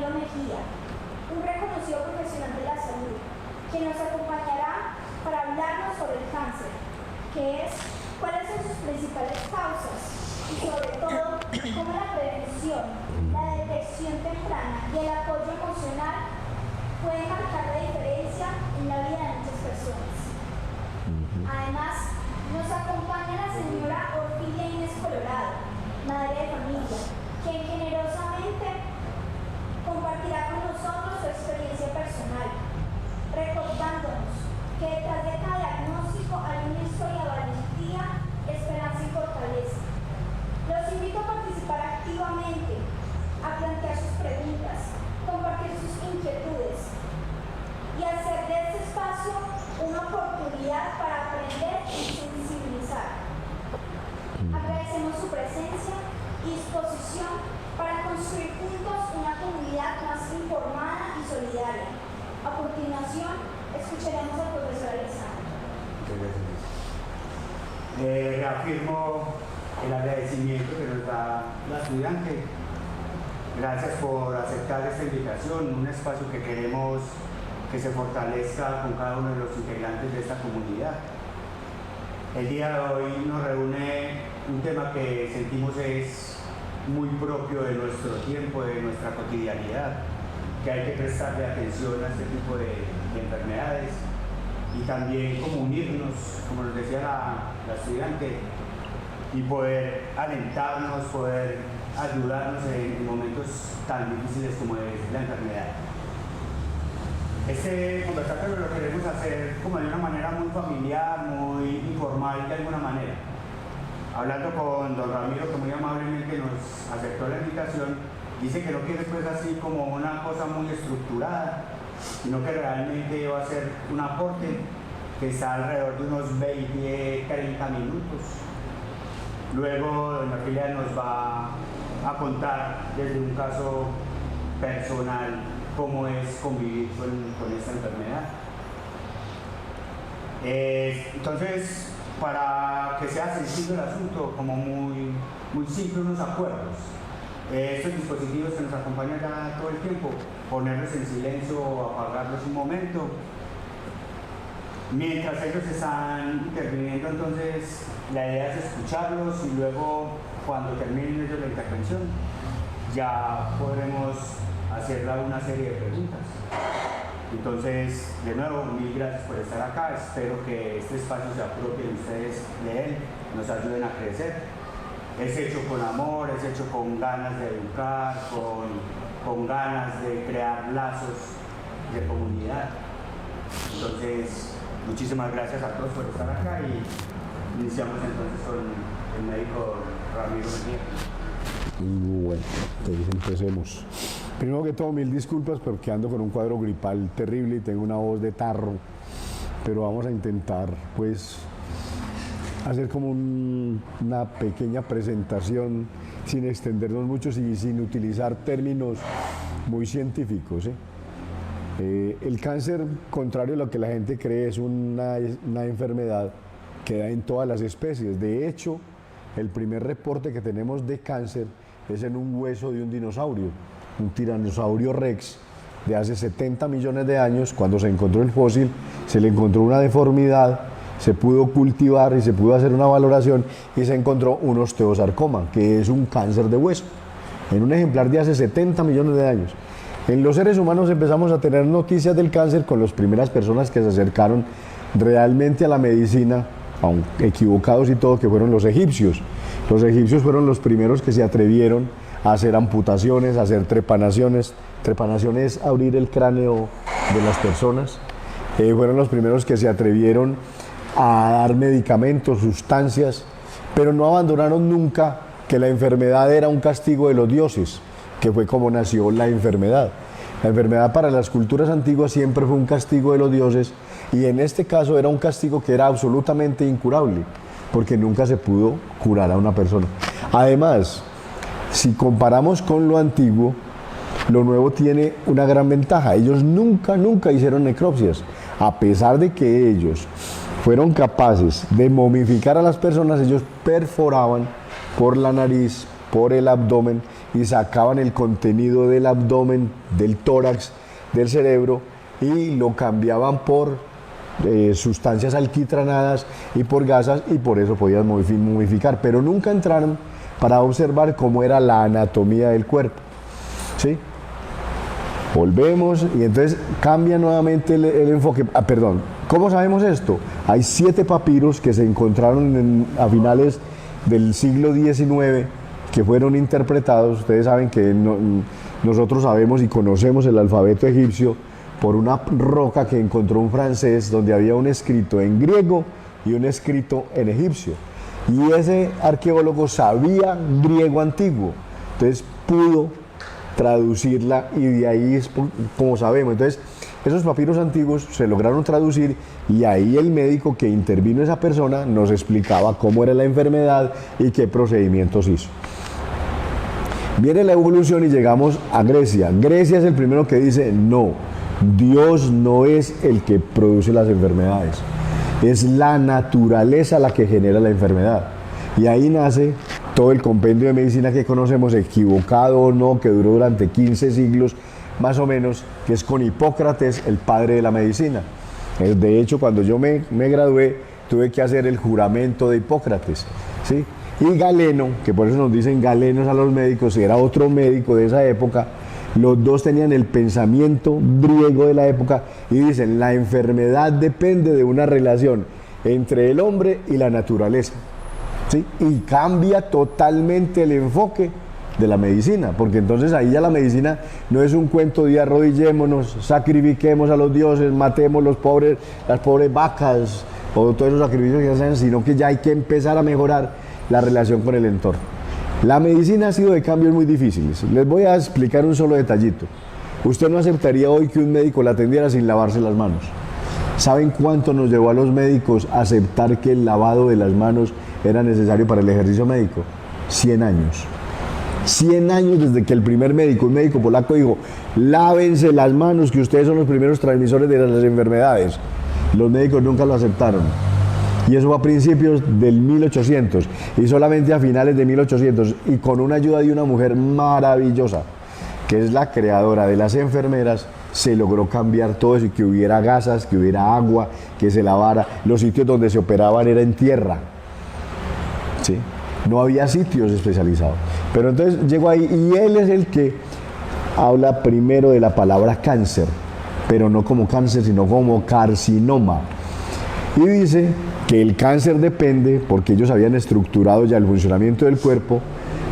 Camilo Mejía, un reconocido profesional de la salud, quien nos acompañará para hablarnos sobre el cáncer, que es, cuáles son sus principales causas y sobre todo cómo la prevención, la detección temprana y el apoyo emocional pueden marcar la diferencia en la vida de muchas personas. Además, nos acompaña la señora Orfilia Inés Colorado, madre de familia, quien generosamente compartirá con nosotros su experiencia personal, recordándonos que detrás de cada diagnóstico hay una historia de valentía, esperanza y fortaleza. Los invito a participar activamente, a plantear sus preguntas, compartir sus inquietudes y hacer de este espacio una oportunidad para aprender y sensibilizar. Agradecemos su presencia y disposición para construir juntos una comunidad más informada y solidaria. A continuación, escucharemos al profesor Alexander. Reafirmo el agradecimiento que nos da la estudiante. Gracias por aceptar esta invitación, un espacio que queremos que se fortalezca con cada uno de los integrantes de esta comunidad. El día de hoy nos reúne un tema que sentimos es muy propio de nuestro tiempo, de nuestra cotidianidad, que hay que prestarle atención a este tipo de enfermedades y también como unirnos, como nos decía la estudiante, y poder alentarnos, poder ayudarnos en momentos tan difíciles como es la enfermedad. Este conversatorio lo queremos hacer como de una manera muy familiar, muy informal de alguna manera. Hablando con don Ramiro, que muy amablemente nos aceptó la invitación, dice que no quiere pues así como una cosa muy estructurada, sino que realmente va a ser un aporte que está alrededor de unos 20-30 minutos. Luego doña Filia nos va a contar desde un caso personal cómo es convivir con esta enfermedad. Entonces, para que sea sencillo el asunto, como muy simple, unos acuerdos. Estos dispositivos que nos acompañan ya todo el tiempo, ponerlos en silencio o apagarlos un momento. Mientras ellos están interviniendo, entonces la idea es escucharlos y luego cuando terminen ellos la intervención ya podremos hacerle una serie de preguntas. Entonces, de nuevo, mil gracias por estar acá. Espero que este espacio se apropie de ustedes de él, nos ayuden a crecer. Es hecho con amor, es hecho con ganas de educar, con ganas de crear lazos de comunidad. Entonces, muchísimas gracias a todos por estar acá y iniciamos entonces con el médico Ramiro Mejía. Bueno, entonces empecemos. Primero que todo, mil disculpas porque ando con un cuadro gripal terrible y tengo una voz de tarro, pero vamos a intentar pues hacer como una pequeña presentación sin extendernos mucho y sin utilizar términos muy científicos, ¿eh? El cáncer, contrario a lo que la gente cree, es una enfermedad que da en todas las especies. De hecho, el primer reporte que tenemos de cáncer es en un hueso de un dinosaurio, un tiranosaurio rex de hace 70 millones de años. Cuando se encontró el fósil, se le encontró una deformidad, se pudo cultivar y se pudo hacer una valoración y se encontró un osteosarcoma, que es un cáncer de hueso, en un ejemplar de hace 70 millones de años. En los seres humanos empezamos a tener noticias del cáncer con las primeras personas que se acercaron realmente a la medicina, aunque equivocados y todo, que fueron los egipcios. Los egipcios fueron los primeros que se atrevieron a hacer amputaciones, a hacer trepanaciones. Trepanación es abrir el cráneo de las personas. Fueron los primeros que se atrevieron a dar medicamentos, sustancias, pero no abandonaron nunca que la enfermedad era un castigo de los dioses, que fue como nació la enfermedad. La enfermedad para las culturas antiguas siempre fue un castigo de los dioses y en este caso era un castigo que era absolutamente incurable, porque nunca se pudo curar a una persona. Además, si comparamos con lo antiguo, lo nuevo tiene una gran ventaja. Ellos nunca hicieron necropsias, a pesar de que ellos fueron capaces de momificar a las personas. Ellos perforaban por la nariz, por el abdomen y sacaban el contenido del abdomen, del tórax, del cerebro y lo cambiaban por sustancias alquitranadas y por gasas, y por eso podían momificar, pero nunca entraron para observar cómo era la anatomía del cuerpo. ¿Sí? Volvemos y entonces cambia nuevamente el enfoque. Perdón, ¿cómo sabemos esto? Hay 7 papiros que se encontraron a finales del siglo XIX que fueron interpretados. Ustedes saben que nosotros sabemos y conocemos el alfabeto egipcio por una roca que encontró un francés donde había un escrito en griego y un escrito en egipcio. Y ese arqueólogo sabía griego antiguo, entonces pudo traducirla y de ahí es como sabemos. Entonces, esos papiros antiguos se lograron traducir y ahí el médico que intervino esa persona nos explicaba cómo era la enfermedad y qué procedimientos hizo. Viene la evolución y llegamos a Grecia. Grecia es el primero que dice, no, Dios no es el que produce las enfermedades, es la naturaleza la que genera la enfermedad. Y ahí nace todo el compendio de medicina que conocemos, equivocado o no, que duró durante 15 siglos más o menos, que es con Hipócrates, el padre de la medicina. De hecho, cuando yo me gradué, tuve que hacer el juramento de Hipócrates, ¿sí? Y Galeno, que por eso nos dicen galenos a los médicos, era otro médico de esa época. Los dos tenían el pensamiento griego de la época y dicen, la enfermedad depende de una relación entre el hombre y la naturaleza. ¿Sí? Y cambia totalmente el enfoque de la medicina, porque entonces ahí ya la medicina no es un cuento de arrodillémonos, sacrifiquemos a los dioses, matemos las pobres vacas o todos esos sacrificios que hacen, sino que ya hay que empezar a mejorar la relación con el entorno. La medicina ha sido de cambios muy difíciles. Les voy a explicar un solo detallito. Usted no aceptaría hoy que un médico la atendiera sin lavarse las manos. ¿Saben cuánto nos llevó a los médicos a aceptar que el lavado de las manos era necesario para el ejercicio médico? 100 años. 100 años desde que el primer médico, un médico polaco, dijo, lávense las manos, que ustedes son los primeros transmisores de las enfermedades. Los médicos nunca lo aceptaron. Y eso fue a principios del 1800 y solamente a finales de 1800 y con una ayuda de una mujer maravillosa, que es la creadora de las enfermeras, se logró cambiar todo eso y que hubiera gasas, que hubiera agua, que se lavara. Los sitios donde se operaban era en tierra, ¿sí? No había sitios especializados. Pero entonces llegó ahí y él es el que habla primero de la palabra cáncer, pero no como cáncer, sino como carcinoma. Y dice que el cáncer depende, porque ellos habían estructurado ya el funcionamiento del cuerpo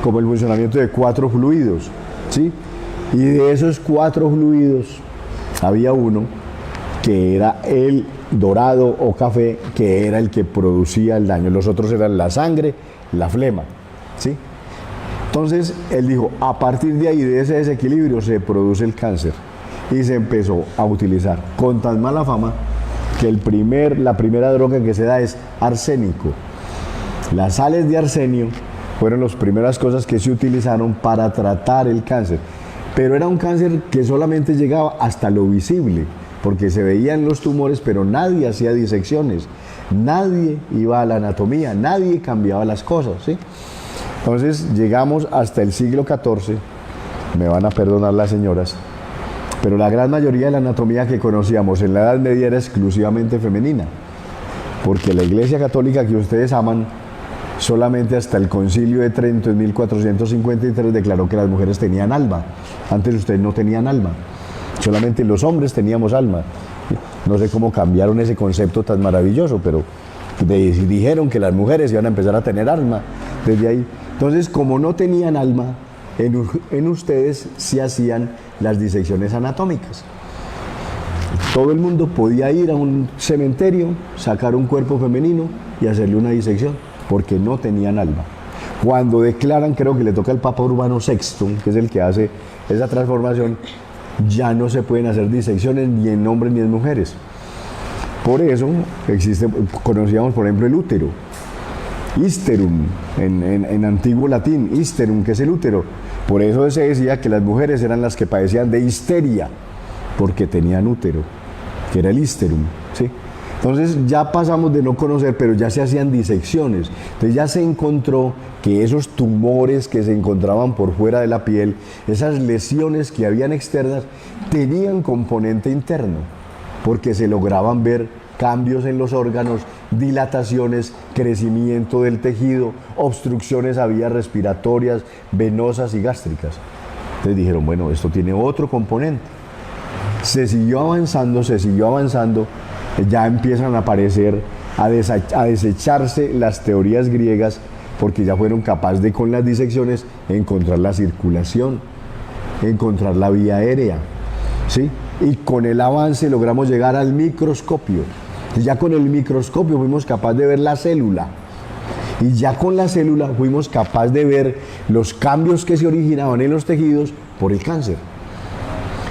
como el funcionamiento de 4 fluidos, ¿sí? Y de esos 4 fluidos había uno que era el dorado o café, que era el que producía el daño. Los otros eran la sangre, la flema, ¿sí? Entonces él dijo, a partir de ahí, de ese desequilibrio, se produce el cáncer. Y se empezó a utilizar con tan mala fama que la primera droga que se da es arsénico. Las sales de arsenio fueron las primeras cosas que se utilizaron para tratar el cáncer. Pero era un cáncer que solamente llegaba hasta lo visible, porque se veían los tumores, pero nadie hacía disecciones, nadie iba a la anatomía, nadie cambiaba las cosas, ¿sí? Entonces llegamos hasta el siglo XIV, me van a perdonar las señoras, pero la gran mayoría de la anatomía que conocíamos en la Edad Media era exclusivamente femenina, porque la Iglesia Católica que ustedes aman, solamente hasta el Concilio de Trento en 1453 declaró que las mujeres tenían alma. Antes ustedes no tenían alma, solamente los hombres teníamos alma. No sé cómo cambiaron ese concepto tan maravilloso, pero dijeron que las mujeres iban a empezar a tener alma desde ahí. Entonces, como no tenían alma, en ustedes se hacían las disecciones anatómicas. Todo el mundo podía ir a un cementerio, sacar un cuerpo femenino y hacerle una disección, porque no tenían alma. Cuando declaran, creo que le toca al Papa Urbano VI, que es el que hace esa transformación, ya no se pueden hacer disecciones ni en hombres ni en mujeres. Por eso conocíamos, por ejemplo, el útero. Histerum, en antiguo latín, histerum, que es el útero. Por eso se decía que las mujeres eran las que padecían de histeria, porque tenían útero, que era el histerum, ¿sí? Entonces ya pasamos de no conocer, pero ya se hacían disecciones. Entonces ya se encontró que esos tumores que se encontraban por fuera de la piel, esas lesiones que habían externas, tenían componente interno, porque se lograban ver cambios en los órganos, dilataciones, crecimiento del tejido, obstrucciones a vías respiratorias, venosas y gástricas. Entonces dijeron, bueno, esto tiene otro componente. Se siguió avanzando, ya empiezan a aparecer, a desecharse las teorías griegas, porque ya fueron capaces de, con las disecciones, encontrar la circulación, encontrar la vía aérea, ¿sí? Y con el avance logramos llegar al microscopio. Y ya con el microscopio fuimos capaces de ver la célula. Y ya con la célula fuimos capaces de ver los cambios que se originaban en los tejidos por el cáncer.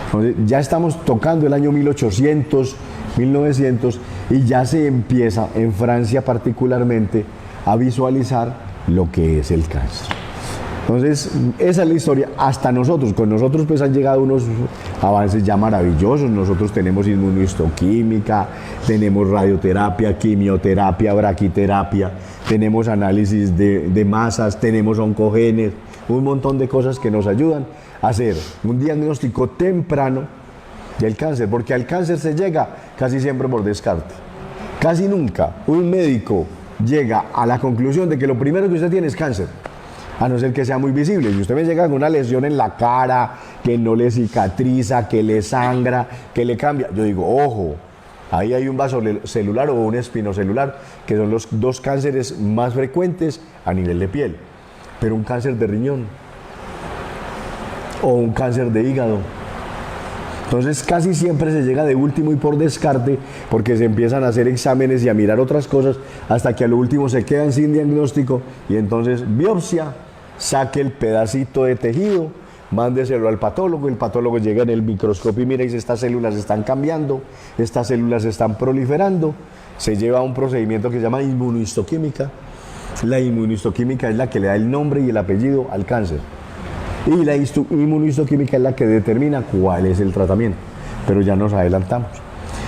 Entonces, ya estamos tocando el año 1800, 1900, y ya se empieza, en Francia particularmente, a visualizar lo que es el cáncer. Entonces, esa es la historia. Hasta nosotros, con nosotros pues han llegado unos avances ya maravillosos. Nosotros tenemos inmunohistoquímica, tenemos radioterapia, quimioterapia, braquiterapia, tenemos análisis de masas, tenemos oncogenes, un montón de cosas que nos ayudan a hacer un diagnóstico temprano del cáncer, porque al cáncer se llega casi siempre por descarte. Casi nunca un médico llega a la conclusión de que lo primero que usted tiene es cáncer, a no ser que sea muy visible. Si usted me llega con una lesión en la cara, que no le cicatriza, que le sangra, que le cambia, yo digo, ojo, ahí hay un vasocelular o un espinocelular, que son los dos cánceres más frecuentes a nivel de piel. Pero un cáncer de riñón o un cáncer de hígado, entonces casi siempre se llega de último y por descarte, porque se empiezan a hacer exámenes y a mirar otras cosas hasta que a lo último se quedan sin diagnóstico, y entonces biopsia, saque el pedacito de tejido, mándeselo al patólogo, el patólogo llega en el microscopio y mira, dice, estas células están cambiando, estas células están proliferando, se lleva a un procedimiento que se llama inmunohistoquímica. La inmunohistoquímica es la que le da el nombre y el apellido al cáncer. Y la inmunohistoquímica es la que determina cuál es el tratamiento, pero ya nos adelantamos.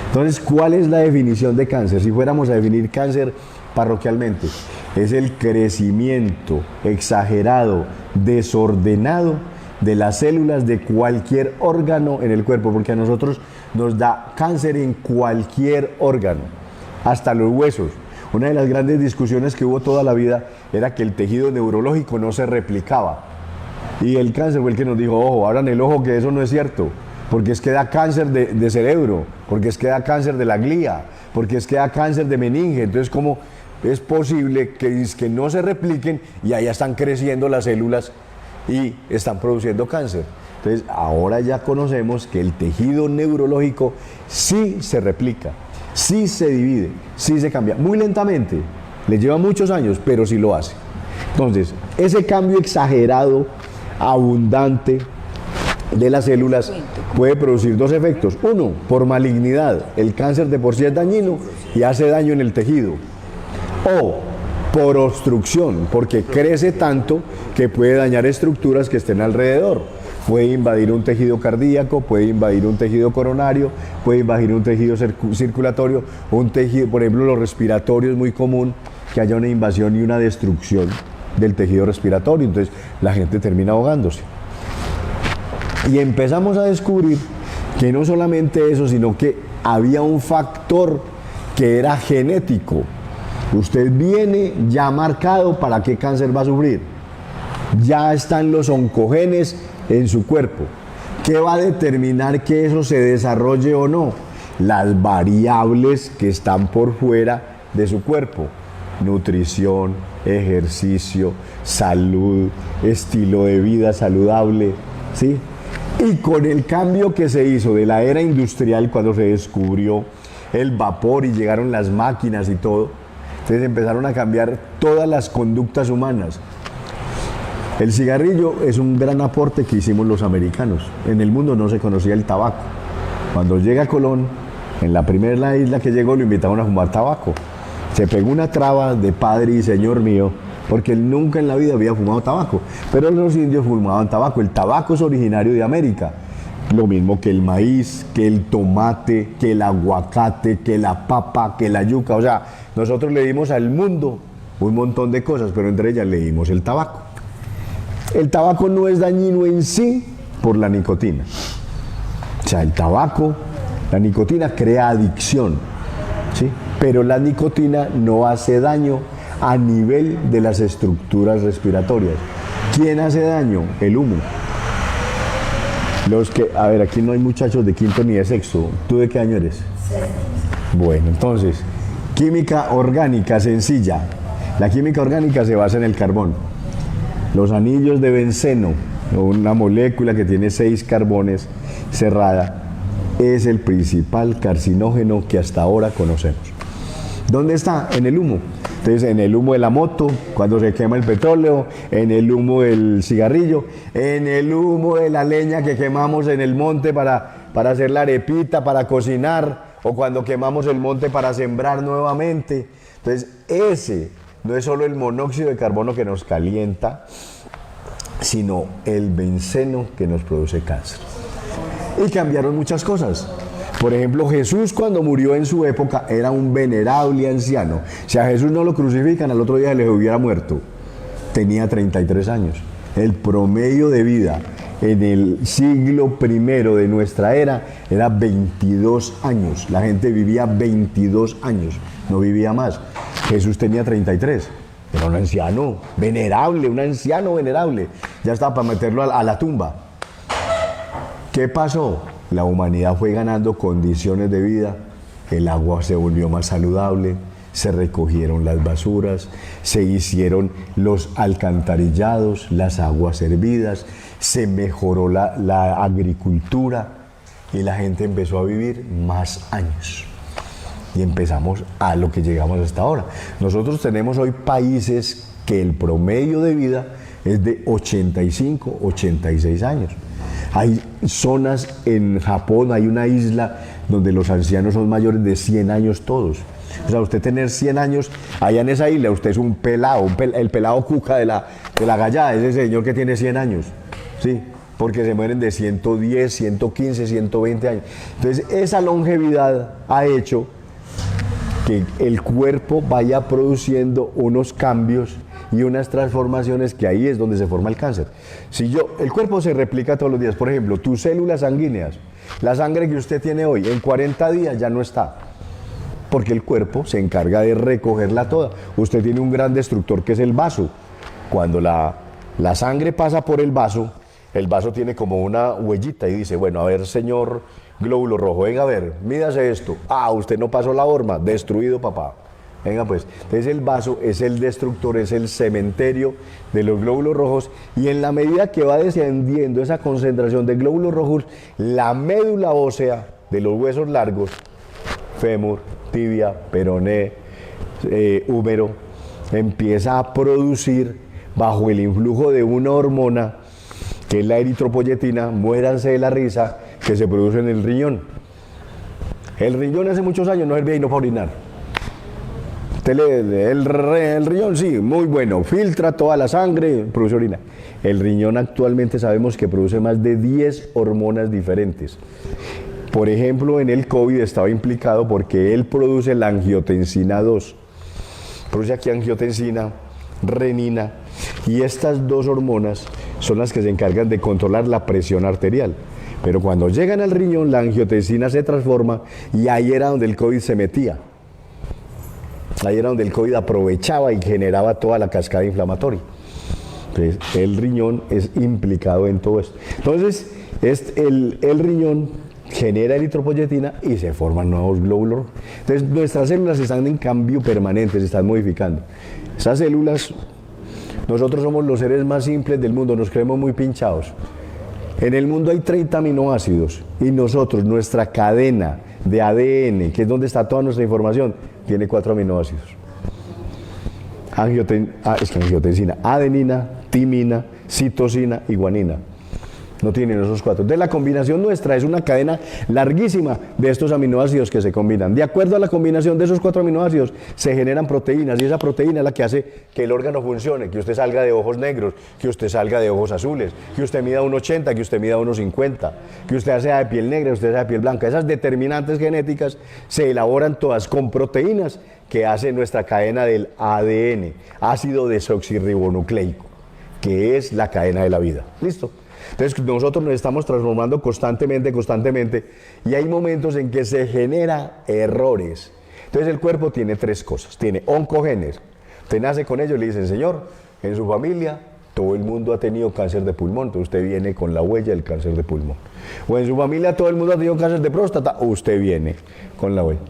Entonces, ¿cuál es la definición de cáncer? Si fuéramos a definir cáncer parroquialmente, es el crecimiento exagerado, desordenado de las células de cualquier órgano en el cuerpo, porque a nosotros nos da cáncer en cualquier órgano, hasta los huesos. Una de las grandes discusiones que hubo toda la vida era que el tejido neurológico no se replicaba. Y el cáncer fue el que nos dijo, ojo, abran el ojo que eso no es cierto, porque es que da cáncer de cerebro, porque es que da cáncer de la glía, porque es que da cáncer de meninge. Entonces, ¿cómo es posible que no se repliquen y allá están creciendo las células y están produciendo cáncer? Entonces, ahora ya conocemos que el tejido neurológico sí se replica, sí se divide, sí se cambia, muy lentamente, le lleva muchos años, pero sí lo hace. Entonces, ese cambio exagerado, abundante de las células puede producir dos efectos. Uno, por malignidad, el cáncer de por sí es dañino y hace daño en el tejido. O por obstrucción, porque crece tanto que puede dañar estructuras que estén alrededor. Puede invadir un tejido cardíaco, puede invadir un tejido coronario, puede invadir un tejido circulatorio, un tejido, por ejemplo, los respiratorios, es muy común que haya una invasión y una destrucción del tejido respiratorio, entonces la gente termina ahogándose. Y empezamos a descubrir que no solamente eso, sino que había un factor que era genético. Usted viene ya marcado para qué cáncer va a sufrir. Ya están los oncogenes en su cuerpo. ¿Qué va a determinar que eso se desarrolle o no? Las variables que están por fuera de su cuerpo. Nutrición, ejercicio, salud, estilo de vida saludable, ¿sí? Y con el cambio que se hizo de la era industrial, cuando se descubrió el vapor y llegaron las máquinas y todo, entonces empezaron a cambiar todas las conductas humanas. El cigarrillo es un gran aporte que hicimos los americanos. En el mundo no se conocía el tabaco. Cuando llega Colón, en la primera isla que llegó, lo invitaron a fumar tabaco. Se pegó una traba de padre y señor mío, porque él nunca en la vida había fumado tabaco. Pero los indios fumaban tabaco. El tabaco es originario de América. Lo mismo que el maíz, que el tomate, que el aguacate, que la papa, que la yuca. O sea, nosotros le dimos al mundo un montón de cosas, pero entre ellas leímos el tabaco. El tabaco no es dañino en sí por la nicotina. O sea, el tabaco, la nicotina crea adicción, ¿sí? Pero la nicotina no hace daño a nivel de las estructuras respiratorias. ¿Quién hace daño? El humo. A ver, aquí no hay muchachos de quinto ni de sexto. ¿Tú de qué año eres? Bueno, entonces, química orgánica sencilla. La química orgánica se basa en el carbón. Los anillos de benceno, una molécula que tiene 6 carbones cerrada, es el principal carcinógeno que hasta ahora conocemos. ¿Dónde está? En el humo. Entonces, en el humo de la moto, cuando se quema el petróleo, en el humo del cigarrillo, en el humo de la leña que quemamos en el monte para hacer la arepita, para cocinar, o cuando quemamos el monte para sembrar nuevamente. Entonces, ese no es solo el monóxido de carbono que nos calienta, sino el benceno que nos produce cáncer. Y cambiaron muchas cosas. Por ejemplo, Jesús cuando murió en su época era un venerable anciano. Si a Jesús no lo crucifican, al otro día le hubiera muerto. Tenía 33 años. El promedio de vida en el siglo I de nuestra era era 22 años. La gente vivía 22 años, no vivía más. Jesús tenía 33. Era un anciano venerable, un anciano venerable. Ya estaba para meterlo a la tumba. ¿Qué pasó? La humanidad fue ganando condiciones de vida, el agua se volvió más saludable, se recogieron las basuras, se hicieron los alcantarillados, las aguas hervidas, se mejoró la agricultura y la gente empezó a vivir más años. Y empezamos a lo que llegamos hasta ahora. Nosotros tenemos hoy países que el promedio de vida es de 85, 86 años. Hay zonas en Japón, hay una isla donde los ancianos son mayores de 100 años todos. O sea, usted tener 100 años allá en esa isla, usted es un pelado, el pelado cuca de la gallada, ese señor que tiene 100 años, ¿sí? Porque se mueren de 110, 115, 120 años. Entonces, esa longevidad ha hecho que el cuerpo vaya produciendo unos cambios y unas transformaciones que ahí es donde se forma el cáncer. El cuerpo se replica todos los días. Por ejemplo, tus células sanguíneas, la sangre que usted tiene hoy, en 40 días ya no está, porque el cuerpo se encarga de recogerla toda. Usted tiene un gran destructor que es el vaso. Cuando la sangre pasa por el vaso tiene como una huellita y dice, bueno, a ver, señor glóbulo rojo, venga a ver, mídase esto. Ah, usted no pasó la horma, destruido, papá. Venga pues, entonces el vaso es el destructor, es el cementerio de los glóbulos rojos, y en la medida que va descendiendo esa concentración de glóbulos rojos, la médula ósea de los huesos largos, fémur, tibia, peroné, húmero, empieza a producir bajo el influjo de una hormona que es la eritropoyetina, muéranse de la risa, que se produce en el riñón. El riñón hace muchos años no servía y no para orinar. El riñón sí, muy bueno, filtra toda la sangre, produce orina. El riñón actualmente sabemos que produce más de 10 hormonas diferentes. Por ejemplo, en el COVID estaba implicado porque él produce la angiotensina 2. Produce aquí angiotensina, renina, y estas dos hormonas son las que se encargan de controlar la presión arterial. Pero cuando llegan al riñón, la angiotensina se transforma y ahí era donde el COVID se metía. Ahí era donde el COVID aprovechaba y generaba toda la cascada inflamatoria. Entonces, el riñón es implicado en todo esto. Entonces, el riñón genera eritropoyetina y se forman nuevos glóbulos. Entonces, nuestras células están en cambio permanente, se están modificando. Esas células, nosotros somos los seres más simples del mundo, nos creemos muy pinchados. En el mundo hay 30 aminoácidos y nosotros, nuestra cadena de ADN, que es donde está toda nuestra información, tiene 4 aminoácidos. Angiotensina, adenina, timina, citosina y guanina. No tienen esos 4. Entonces la combinación nuestra es una cadena larguísima de estos aminoácidos que se combinan. De acuerdo a la combinación de esos 4 aminoácidos se generan proteínas y esa proteína es la que hace que el órgano funcione, que usted salga de ojos negros, que usted salga de ojos azules, que usted mida 1,80, que usted mida 1,50, que usted sea de piel negra, que usted sea de piel blanca. Esas determinantes genéticas se elaboran todas con proteínas que hace nuestra cadena del ADN, ácido desoxirribonucleico, que es la cadena de la vida. ¿Listo? Entonces nosotros nos estamos transformando constantemente, y hay momentos en que se generan errores. Entonces el cuerpo tiene 3 cosas, tiene oncogenes, usted nace con ellos y le dicen, señor, en su familia todo el mundo ha tenido cáncer de pulmón, entonces usted viene con la huella del cáncer de pulmón. O en su familia todo el mundo ha tenido cáncer de próstata, usted viene con la huella.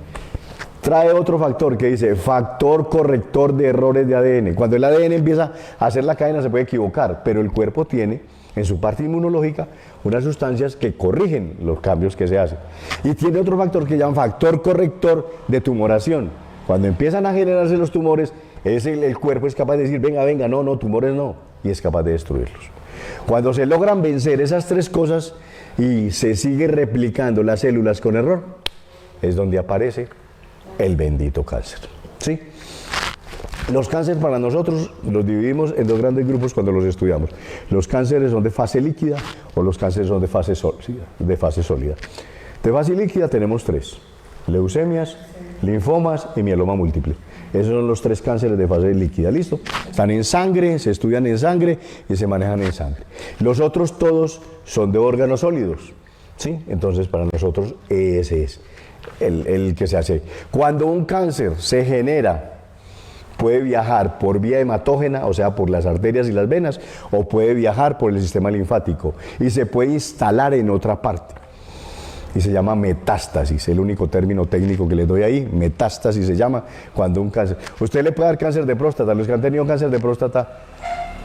Trae otro factor que dice factor corrector de errores de ADN. Cuando el ADN empieza a hacer la cadena se puede equivocar, pero el cuerpo tiene en su parte inmunológica unas sustancias que corrigen los cambios que se hacen. Y tiene otro factor que llaman factor corrector de tumoración. Cuando empiezan a generarse los tumores, el cuerpo es capaz de decir, venga, no, tumores no, y es capaz de destruirlos. Cuando se logran vencer esas 3 cosas y se sigue replicando las células con error, es donde aparece el bendito cáncer. ¿Sí? Los cánceres para nosotros los dividimos en 2 grandes grupos cuando los estudiamos. Los cánceres son de fase líquida o los cánceres son de fase sólida. De fase líquida tenemos 3, leucemias, linfomas y mieloma múltiple. Esos son los 3 cánceres de fase líquida, ¿listo? Están en sangre, se estudian en sangre y se manejan en sangre. Los otros todos son de órganos sólidos, ¿sí? Entonces para nosotros ese es el que se hace. Cuando un cáncer se genera, puede viajar por vía hematógena, o sea, por las arterias y las venas, o puede viajar por el sistema linfático y se puede instalar en otra parte. Y se llama metástasis, el único término técnico que les doy ahí, metástasis se llama cuando un cáncer. Usted le puede dar cáncer de próstata, los que han tenido cáncer de próstata,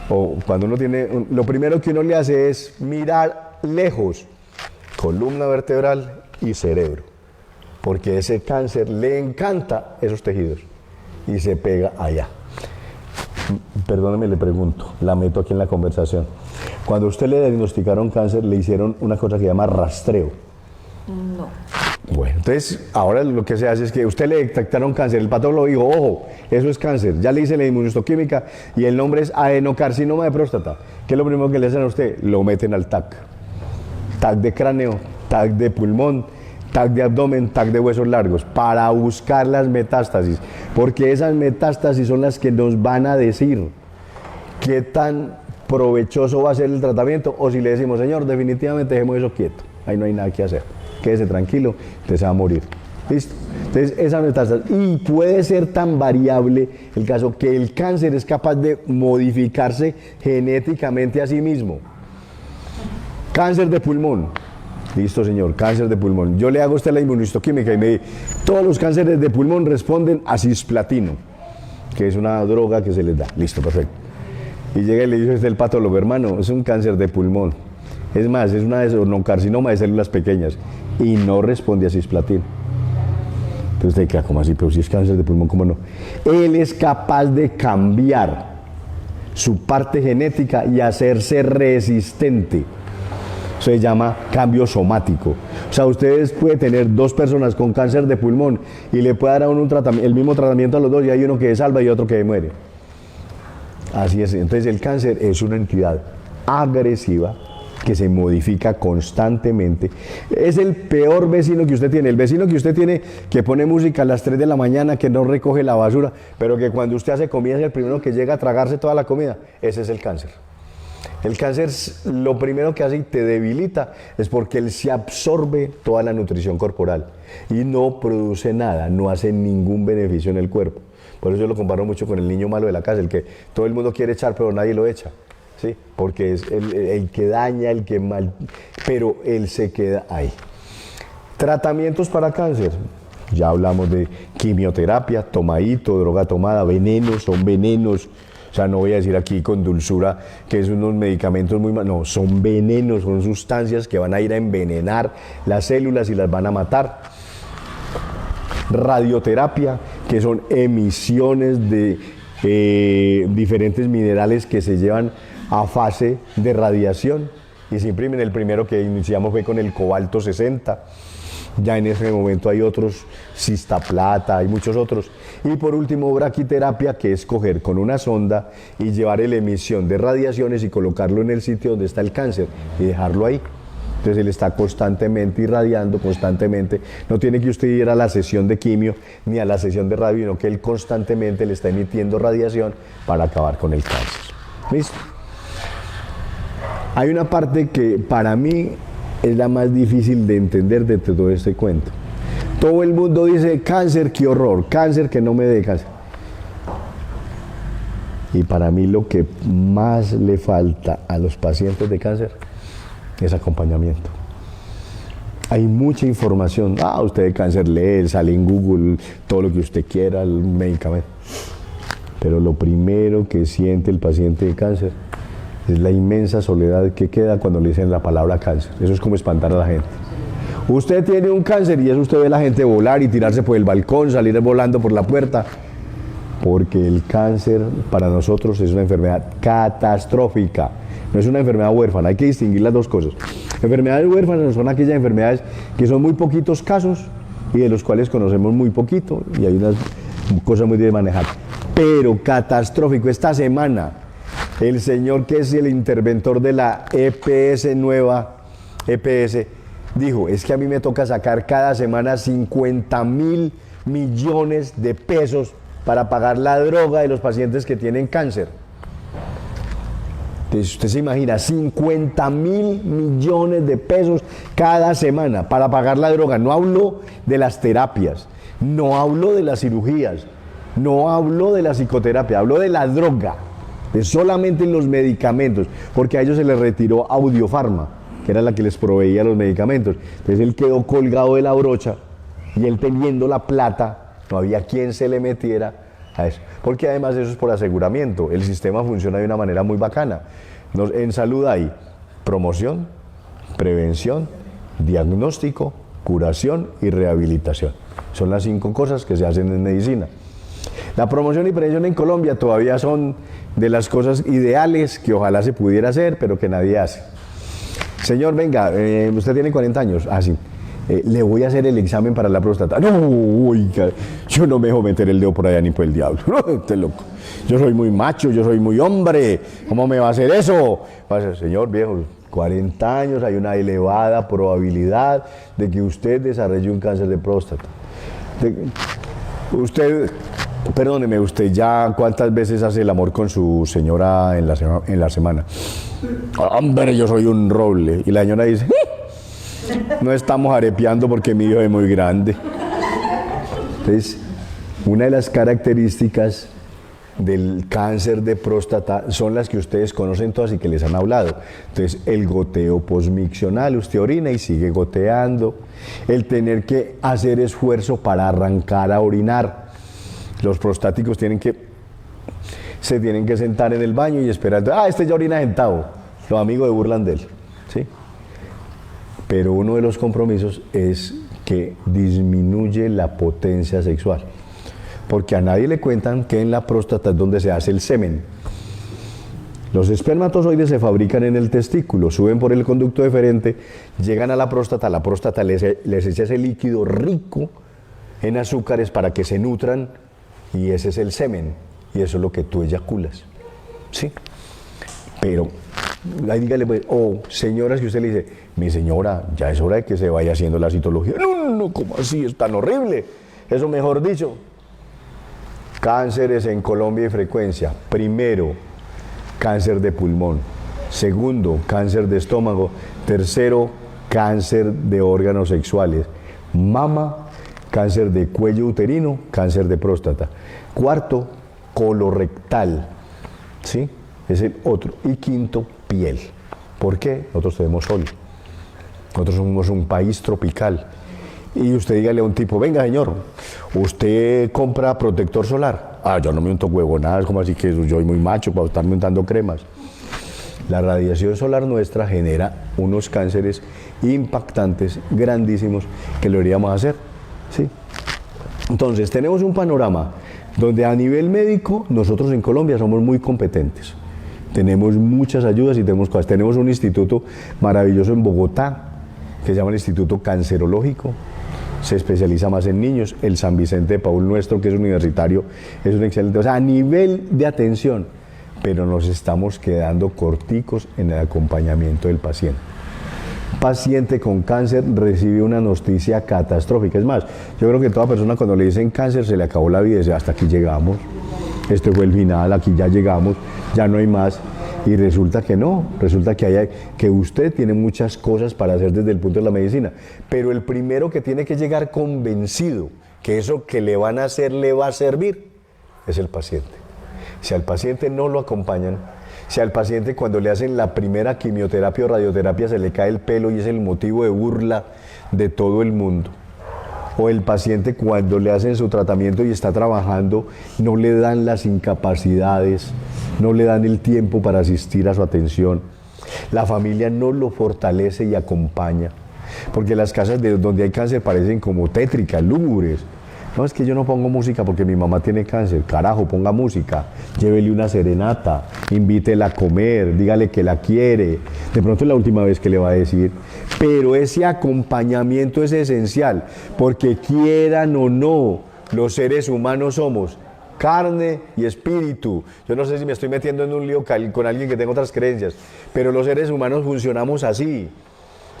o cuando uno tiene, lo primero que uno le hace es mirar lejos, columna vertebral y cerebro, porque ese cáncer le encanta esos tejidos y se pega allá. Perdóneme, le pregunto, la meto aquí en la conversación. Cuando a usted le diagnosticaron cáncer, le hicieron una cosa que se llama rastreo. No. Bueno, entonces ahora lo que se hace es que usted le detectaron cáncer, el patólogo dijo, ojo, eso es cáncer, ya le hice la inmunohistoquímica y el nombre es adenocarcinoma de próstata. ¿Qué es lo primero que le hacen a usted? Lo meten al TAC. TAC de cráneo, TAC de pulmón, TAC de abdomen, TAC de huesos largos, para buscar las metástasis, porque esas metástasis son las que nos van a decir qué tan provechoso va a ser el tratamiento, o si le decimos, señor, definitivamente dejemos eso quieto, ahí no hay nada que hacer, quédese tranquilo, usted se va a morir. ¿Listo? Entonces, esas metástasis, y puede ser tan variable el caso que el cáncer es capaz de modificarse genéticamente a sí mismo. Cáncer de pulmón. Listo, señor, cáncer de pulmón. Yo le hago a usted la inmunohistoquímica y me dice, todos los cánceres de pulmón responden a cisplatino, que es una droga que se les da. Listo, perfecto. Y llega y le dice el patólogo, hermano, es un cáncer de pulmón. Es más, es una adenocarcinoma de células pequeñas y no responde a cisplatino. Entonces usted queda como así, pero si es cáncer de pulmón, ¿cómo no? Él es capaz de cambiar su parte genética y hacerse resistente. Se llama cambio somático. O sea, ustedes pueden tener 2 personas con cáncer de pulmón y le puede dar a uno el mismo tratamiento a los 2 y hay uno que se salva y otro que muere. Así es. Entonces el cáncer es una entidad agresiva que se modifica constantemente. Es el peor vecino que usted tiene. El vecino que usted tiene que pone música a las 3 de la mañana, que no recoge la basura, pero que cuando usted hace comida es el primero que llega a tragarse toda la comida. Ese es el cáncer. El cáncer lo primero que hace y te debilita es porque él se absorbe toda la nutrición corporal y no produce nada, no hace ningún beneficio en el cuerpo. Por eso yo lo comparo mucho con el niño malo de la casa, el que todo el mundo quiere echar pero nadie lo echa, ¿sí? Porque es el que daña, el que mal, pero él se queda ahí. Tratamientos para cáncer. Ya hablamos de quimioterapia, tomadito, droga tomada, venenos, son venenos. O sea, no voy a decir aquí con dulzura que son unos medicamentos muy malos, no, son venenos, son sustancias que van a ir a envenenar las células y las van a matar. Radioterapia, que son emisiones de diferentes minerales que se llevan a fase de radiación y se imprimen. El primero que iniciamos fue con el cobalto 60. Ya en ese momento hay otros, cistaplata, hay muchos otros. Y por último, braquiterapia, que es coger con una sonda y llevar la emisión de radiaciones y colocarlo en el sitio donde está el cáncer y dejarlo ahí. Entonces él está constantemente irradiando, constantemente. No tiene que usted ir a la sesión de quimio ni a la sesión de radio, sino que él constantemente le está emitiendo radiación para acabar con el cáncer. ¿Listo? Hay una parte que para mí es la más difícil de entender de todo este cuento. Todo el mundo dice, cáncer, qué horror, cáncer, que no me dé cáncer. Y para mí lo que más le falta a los pacientes de cáncer es acompañamiento. Hay mucha información. Usted de cáncer lee, sale en Google, todo lo que usted quiera, el medicamento. Pero lo primero que siente el paciente de cáncer es la inmensa soledad que queda cuando le dicen la palabra cáncer. Eso es como espantar a la gente. Usted tiene un cáncer y eso usted ve a la gente volar y tirarse por el balcón, salir volando por la puerta. Porque el cáncer para nosotros es una enfermedad catastrófica. No es una enfermedad huérfana, hay que distinguir las dos cosas. Enfermedades huérfanas son aquellas enfermedades que son muy poquitos casos y de los cuales conocemos muy poquito y hay unas cosas muy de manejar. Pero catastrófico, esta semana el señor que es el interventor de la EPS nueva, EPS, dijo, es que a mí me toca sacar cada semana 50.000 millones de pesos para pagar la droga de los pacientes que tienen cáncer. Entonces usted se imagina, 50.000 millones de pesos cada semana para pagar la droga. No hablo de las terapias, no hablo de las cirugías, no hablo de la psicoterapia, hablo de la droga. De solamente los medicamentos, porque a ellos se les retiró Audiofarma, que era la que les proveía los medicamentos. Entonces él quedó colgado de la brocha y él teniendo la plata, no había quien se le metiera a eso. Porque además eso es por aseguramiento, el sistema funciona de una manera muy bacana. En salud hay promoción, prevención, diagnóstico, curación y rehabilitación. Son las 5 cosas que se hacen en medicina. La promoción y prevención en Colombia todavía son de las cosas ideales que ojalá se pudiera hacer, pero que nadie hace. Señor, venga, usted tiene 40 años, sí. Le voy a hacer el examen para la próstata. No, oiga, yo no me dejo meter el dedo por allá ni por el diablo. No, usted loco. Yo soy muy macho, yo soy muy hombre. ¿Cómo me va a hacer eso? Va a ser, señor viejo, 40 años, hay una elevada probabilidad de que usted desarrolle un cáncer de próstata. Perdóneme, usted ya cuántas veces hace el amor con su señora en la semana. Hombre, yo soy un roble. Y la señora dice, no estamos arepeando porque mi hijo es muy grande. Entonces, una de las características del cáncer de próstata son las que ustedes conocen todas y que les han hablado. Entonces, el goteo posmiccional, usted orina y sigue goteando. El tener que hacer esfuerzo para arrancar a orinar. Los prostáticos se tienen que sentar en el baño y esperar. Este ya orina sentado. Los amigos se burlan de él. ¿Sí? Pero uno de los compromisos es que disminuye la potencia sexual. Porque a nadie le cuentan que en la próstata es donde se hace el semen. Los espermatozoides se fabrican en el testículo, suben por el conducto deferente, llegan a la próstata les echa ese líquido rico en azúcares para que se nutran y ese es el semen y eso es lo que tú eyaculas. ¿Sí? Pero, ahí dígale pues, señoras que usted le dice, mi señora, ya es hora de que se vaya haciendo la citología. No, ¿cómo así? Es tan horrible. Eso mejor dicho. Cánceres en Colombia y frecuencia. Primero, cáncer de pulmón. Segundo, cáncer de estómago. Tercero, cáncer de órganos sexuales. Mama, cáncer de cuello uterino, cáncer de próstata. Cuarto, colorectal. ¿Sí? Es el otro. Y quinto, piel. ¿Por qué? Nosotros tenemos sol. Nosotros somos un país tropical. Y usted dígale a un tipo, venga señor, ¿usted compra protector solar? Yo no me unto huevonadas, como así que yo soy muy macho para estarme untando cremas. La radiación solar nuestra genera unos cánceres impactantes, grandísimos, que lo deberíamos hacer. ¿Sí? Entonces, tenemos un panorama donde a nivel médico, nosotros en Colombia somos muy competentes. tenemos muchas ayudas y tenemos cosas. Tenemos un instituto maravilloso en Bogotá, que se llama el Instituto Cancerológico, se especializa más en niños. El San Vicente de Paul nuestro, que es universitario, es un excelente, o sea, a nivel de atención, pero nos estamos quedando corticos en el acompañamiento del paciente. Paciente con cáncer recibe una noticia catastrófica. Es más, yo creo que toda persona cuando le dicen cáncer se le acabó la vida y dice, hasta aquí llegamos, este fue el final, aquí ya llegamos, ya no hay más. Y resulta que no, resulta que usted tiene muchas cosas para hacer desde el punto de la medicina, pero el primero que tiene que llegar convencido que eso que le van a hacer le va a servir es el paciente. Si al paciente no lo acompañan, si al paciente cuando le hacen la primera quimioterapia o radioterapia se le cae el pelo y es el motivo de burla de todo el mundo, o el paciente cuando le hacen su tratamiento y está trabajando, no le dan las incapacidades, no le dan el tiempo para asistir a su atención, la familia no lo fortalece y acompaña, porque las casas donde hay cáncer parecen como tétricas, lúgubres. No, es que yo no pongo música porque mi mamá tiene cáncer. Carajo, ponga música, llévele una serenata, invítela a comer, dígale que la quiere. De pronto es la última vez que le va a decir. Pero ese acompañamiento es esencial, porque quieran o no, los seres humanos somos carne y espíritu. Yo no sé si me estoy metiendo en un lío con alguien que tenga otras creencias, pero los seres humanos funcionamos así,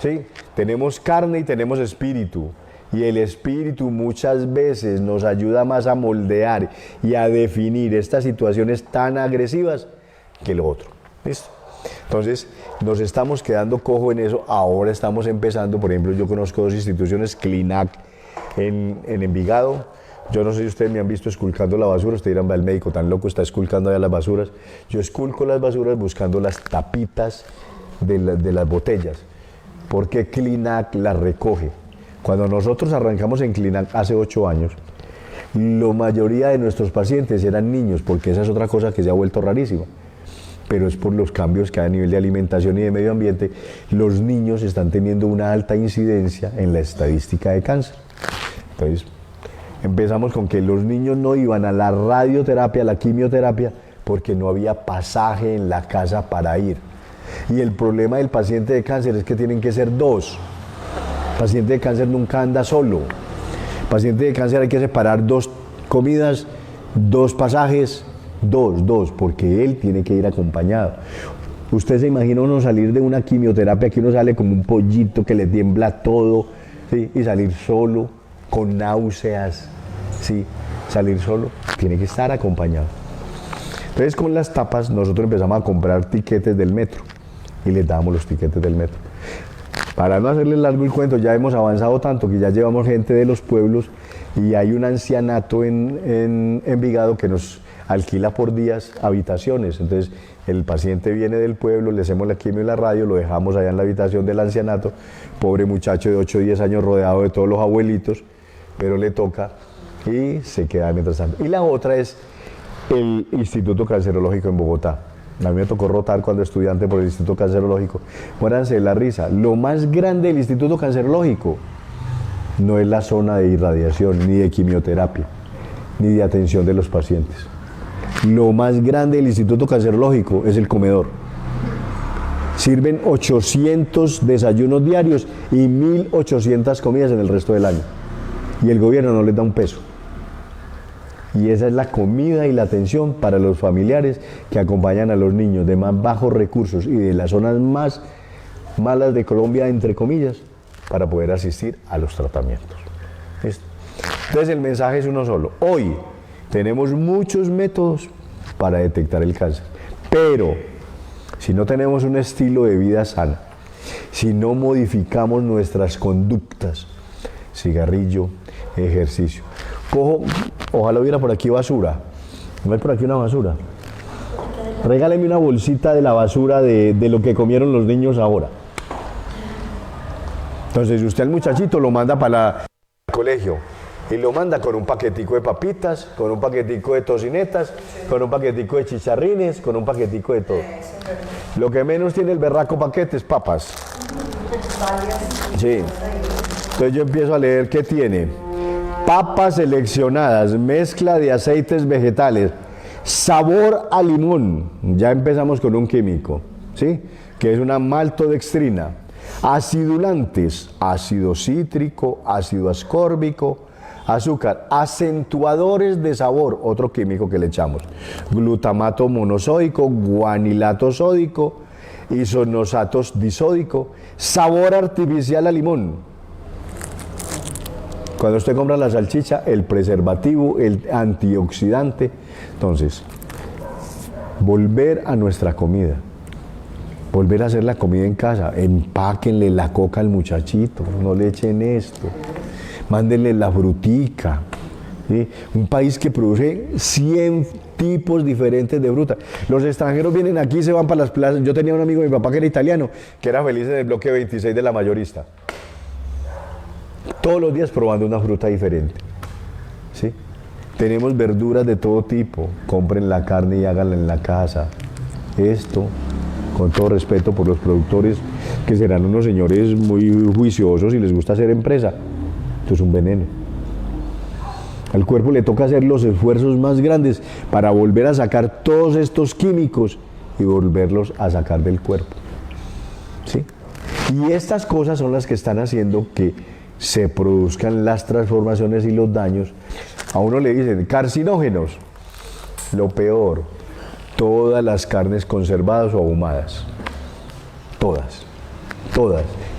¿sí? Tenemos carne y tenemos espíritu. Y el espíritu muchas veces nos ayuda más a moldear y a definir estas situaciones tan agresivas que lo otro. ¿Listo? Entonces, nos estamos quedando cojo en eso. Ahora estamos empezando, por ejemplo, yo conozco dos instituciones, Clinac en Envigado. Yo no sé si ustedes me han visto esculcando la basura. Ustedes dirán, el médico tan loco está esculcando allá las basuras. Yo esculco las basuras buscando las tapitas de las botellas, porque Clinac las recoge. Cuando nosotros arrancamos en Clinac hace 8 años, la mayoría de nuestros pacientes eran niños, porque esa es otra cosa que se ha vuelto rarísima, pero es por los cambios que hay a nivel de alimentación y de medio ambiente. Los niños están teniendo una alta incidencia en la estadística de cáncer. Entonces, empezamos con que los niños no iban a la radioterapia, a la quimioterapia, porque no había pasaje en la casa para ir. Y el problema del paciente de cáncer es que tienen que ser 2. El paciente de cáncer nunca anda solo. El paciente de cáncer hay que separar 2 comidas, 2 pasajes, 2, porque él tiene que ir acompañado. Usted se imagina uno salir de una quimioterapia que uno sale como un pollito que le tiembla todo, ¿sí? Y salir solo, con náuseas, ¿sí? Salir solo, tiene que estar acompañado. Entonces, con las tapas nosotros empezamos a comprar tiquetes del metro y les damos los tiquetes del metro. Para no hacerles largo el cuento, ya hemos avanzado tanto que ya llevamos gente de los pueblos y hay un ancianato en Envigado que nos alquila por días habitaciones. Entonces el paciente viene del pueblo, le hacemos la quimio y la radio, lo dejamos allá en la habitación del ancianato, pobre muchacho de 8 o 10 años rodeado de todos los abuelitos, pero le toca y se queda mientras tanto. Y la otra es el Instituto Cancerológico en Bogotá. A mí me tocó rotar cuando estudiante por el Instituto Cancerológico. Muéranse de la risa. Lo más grande del Instituto Cancerológico no es la zona de irradiación, ni de quimioterapia, ni de atención de los pacientes. Lo más grande del Instituto Cancerológico es el comedor. Sirven 800 desayunos diarios y 1.800 comidas en el resto del año. Y el gobierno no les da un peso. Y esa es la comida y la atención para los familiares que acompañan a los niños de más bajos recursos y de las zonas más malas de Colombia, entre comillas, para poder asistir a los tratamientos. ¿Listo? Entonces el mensaje es uno solo. Hoy tenemos muchos métodos para detectar el cáncer, pero si no tenemos un estilo de vida sano, si no modificamos nuestras conductas, cigarrillo, ejercicio. Ojalá hubiera por aquí basura. ¿No hay por aquí una basura? Regáleme una bolsita de la basura de lo que comieron los niños ahora. Entonces usted al muchachito lo manda para el colegio y lo manda con un paquetico de papitas, con un paquetico de tocinetas, con un paquetico de chicharrines, con un paquetico de todo. Lo que menos tiene el berraco paquete es papas. Sí. Entonces yo empiezo a leer qué tiene. Papas seleccionadas, mezcla de aceites vegetales, Sabor a limón, ya empezamos con un químico, ¿sí? Que es una maltodextrina. Acidulantes, ácido cítrico, ácido ascórbico, azúcar. Acentuadores de sabor, otro químico que le echamos. Glutamato monosódico, guanilato sódico, isonosato disódico. Sabor artificial a limón. Cuando usted compra la salchicha, el preservativo, el antioxidante. Entonces, volver a nuestra comida. Volver a hacer la comida en casa. Empáquenle la coca al muchachito, no le echen esto. Mándenle la frutica. ¿Sí? Un país que produce 100 tipos diferentes de fruta. Los extranjeros vienen aquí y se van para las plazas. Yo tenía un amigo de mi papá que era italiano, que era feliz en el bloque 26 de la mayorista. Todos los días probando una fruta diferente. ¿Sí? Tenemos verduras de todo tipo. Compren la carne y háganla en la casa. Esto, con todo respeto por los productores, que serán unos señores muy juiciosos y les gusta hacer empresa. Esto es un veneno. Al cuerpo le toca hacer los esfuerzos más grandes para volver a sacar todos estos químicos y volverlos a sacar del cuerpo. ¿Sí? Y estas cosas son las que están haciendo que se produzcan las transformaciones y los daños. A uno le dicen carcinógenos. Lo peor, todas las carnes conservadas o ahumadas. Todas.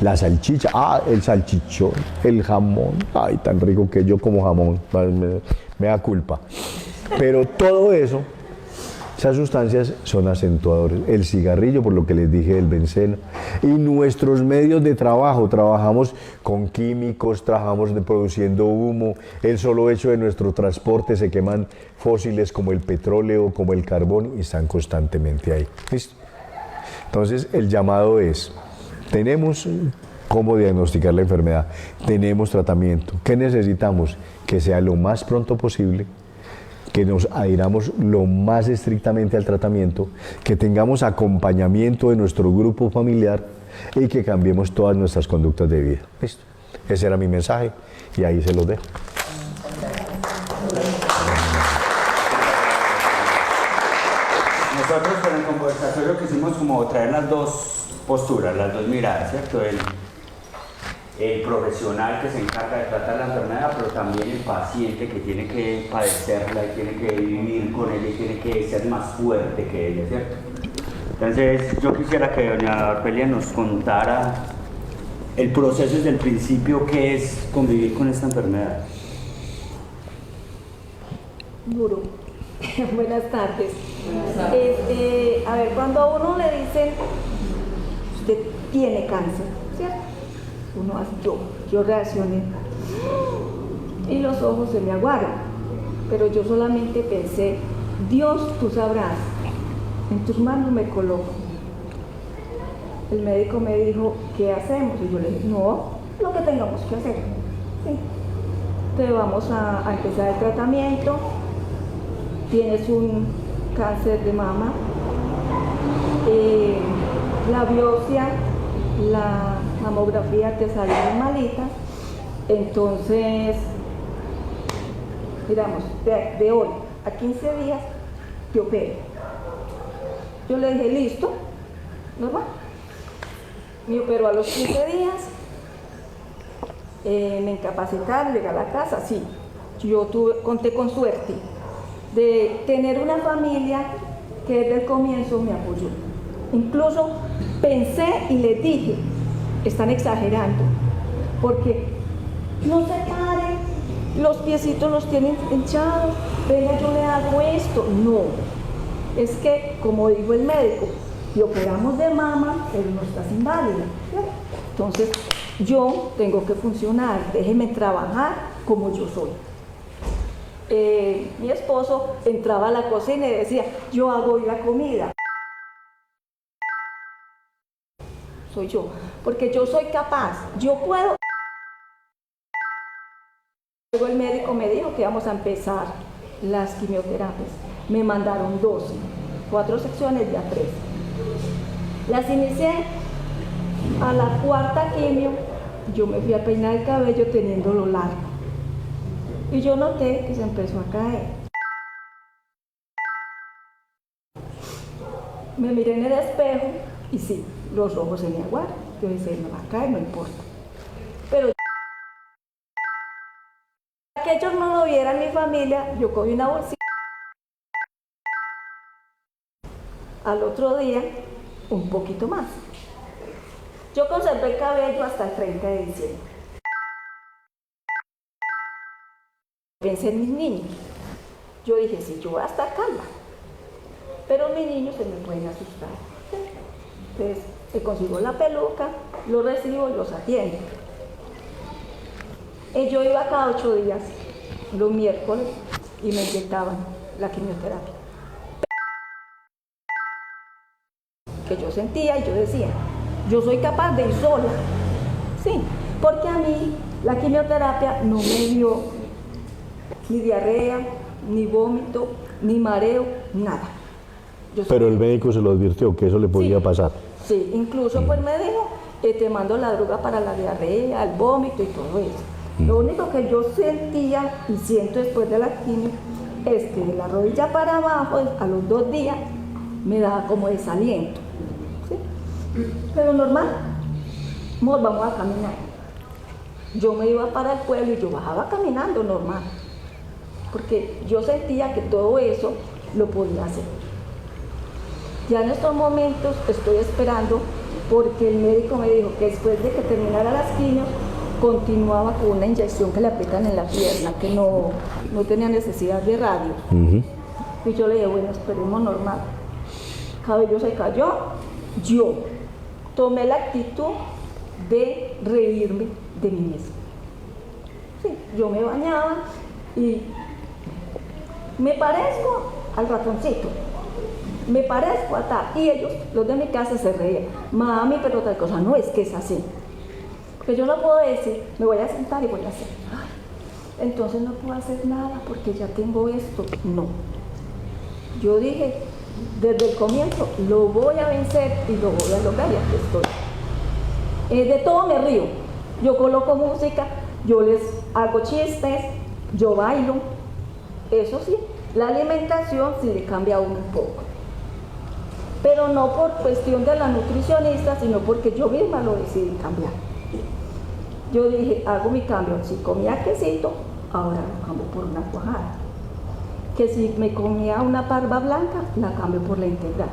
La salchicha, el salchichón, el jamón, ay, tan rico que yo como jamón, me da culpa. Pero todo eso, esas sustancias son acentuadores. El cigarrillo, por lo que les dije del benceno. Y nuestros medios de trabajo, trabajamos con químicos, trabajamos produciendo humo. El solo hecho de nuestro transporte, se queman fósiles como el petróleo, como el carbón, y están constantemente ahí. ¿Listo? Entonces, el llamado es: tenemos cómo diagnosticar la enfermedad, tenemos tratamiento. ¿Qué necesitamos? Que sea lo más pronto posible, que nos adhiramos lo más estrictamente al tratamiento, que tengamos acompañamiento de nuestro grupo familiar y que cambiemos todas nuestras conductas de vida. ¿Listo? Ese era mi mensaje y ahí se los dejo. Nosotros con el conversatorio quisimos como traer las dos posturas, las dos miradas, ¿cierto? El profesional que se encarga de tratar la enfermedad, pero también el paciente que tiene que padecerla y tiene que vivir con ella y tiene que ser más fuerte que ella, ¿cierto? Entonces yo quisiera que doña Orfelia nos contara el proceso desde el principio, qué es convivir con esta enfermedad. Duro. Buenas tardes. A ver, cuando a uno le dicen, usted tiene cáncer, ¿cierto? Uno hace, yo reaccioné y los ojos se me aguaron, pero yo solamente pensé, Dios, tú sabrás, en tus manos me coloco. El médico me dijo, ¿qué hacemos? Y yo le dije, no, lo que tengamos que hacer. Sí. Entonces vamos a empezar el tratamiento. Tienes un cáncer de mama, la biopsia, la mamografía te salió muy malita, entonces, digamos, de hoy a 15 días te opero. Yo le dije, listo, normal. Me operó a los 15 días, me incapacitaron, llegué a la casa, sí. Yo conté con suerte de tener una familia que desde el comienzo me apoyó. Incluso pensé y les dije, están exagerando, porque no se paren, los piecitos los tienen hinchados, venga, yo le hago esto. No, es que, como dijo el médico, le operamos de mama, pero no estás inválida. Entonces, yo tengo que funcionar, déjeme trabajar como yo soy. Mi esposo entraba a la cocina y decía, yo hago hoy la comida. Soy yo, porque yo soy capaz, yo puedo. Luego el médico me dijo que íbamos a empezar las quimioterapias. Me mandaron 12, 4 secciones de a 3. Las inicié a la 4ª quimio, yo me fui a peinar el cabello teniéndolo largo. Y yo noté que se empezó a caer. Me miré en el espejo y sí, los ojos se me aguaron. Yo dije, me va a caer, no importa. Pero para que ellos no lo vieran, mi familia, yo cogí una bolsita. Al otro día, un poquito más. Yo conservé el cabello hasta el 30 de diciembre. Pensé en mis niños. Yo dije, sí, yo voy a estar calma. Pero mis niños se me pueden asustar. Entonces, me consigo la peluca, los recibo y los atiendo. Yo iba cada 8 días, los miércoles, y me inyectaban la quimioterapia. Que yo sentía y yo decía, yo soy capaz de ir sola. Sí, porque a mí la quimioterapia no me dio ni diarrea, ni vómito, ni mareo, nada. Pero el médico se lo advirtió que eso le podía pasar. Sí, incluso pues me dijo, te mando la droga para la diarrea, el vómito y todo eso. Lo único que yo sentía y siento después de la quimio es que de la rodilla para abajo, a los 2 días, me daba como desaliento. ¿Sí? Pero normal, amor, vamos a caminar. Yo me iba para el pueblo y yo bajaba caminando normal, porque yo sentía que todo eso lo podía hacer. Ya en estos momentos estoy esperando porque el médico me dijo que después de que terminara las quimios continuaba con una inyección que le aplican en la pierna, que no tenía necesidad de radio. Y yo le dije, bueno, esperemos normal. El cabello se cayó, yo tomé la actitud de reírme de mí misma. Sí, yo me bañaba y me parezco al ratoncito. Me parezco a tal. Y ellos, los de mi casa, se reían. Mami, pero tal cosa. No, es que es así. Porque yo no puedo decir, me voy a sentar y voy a hacer. Ay, entonces no puedo hacer nada porque ya tengo esto. No. Yo dije, desde el comienzo, lo voy a vencer y lo voy a lograr y aquí estoy. De todo me río. Yo coloco música, yo les hago chistes, yo bailo. Eso sí, la alimentación sí le cambia a uno un poco. Pero no por cuestión de la nutricionista, sino porque yo misma lo decidí cambiar. Yo dije, hago mi cambio. Si comía quesito, ahora lo cambio por una cuajada. Que si me comía una parva blanca, la cambio por la integral.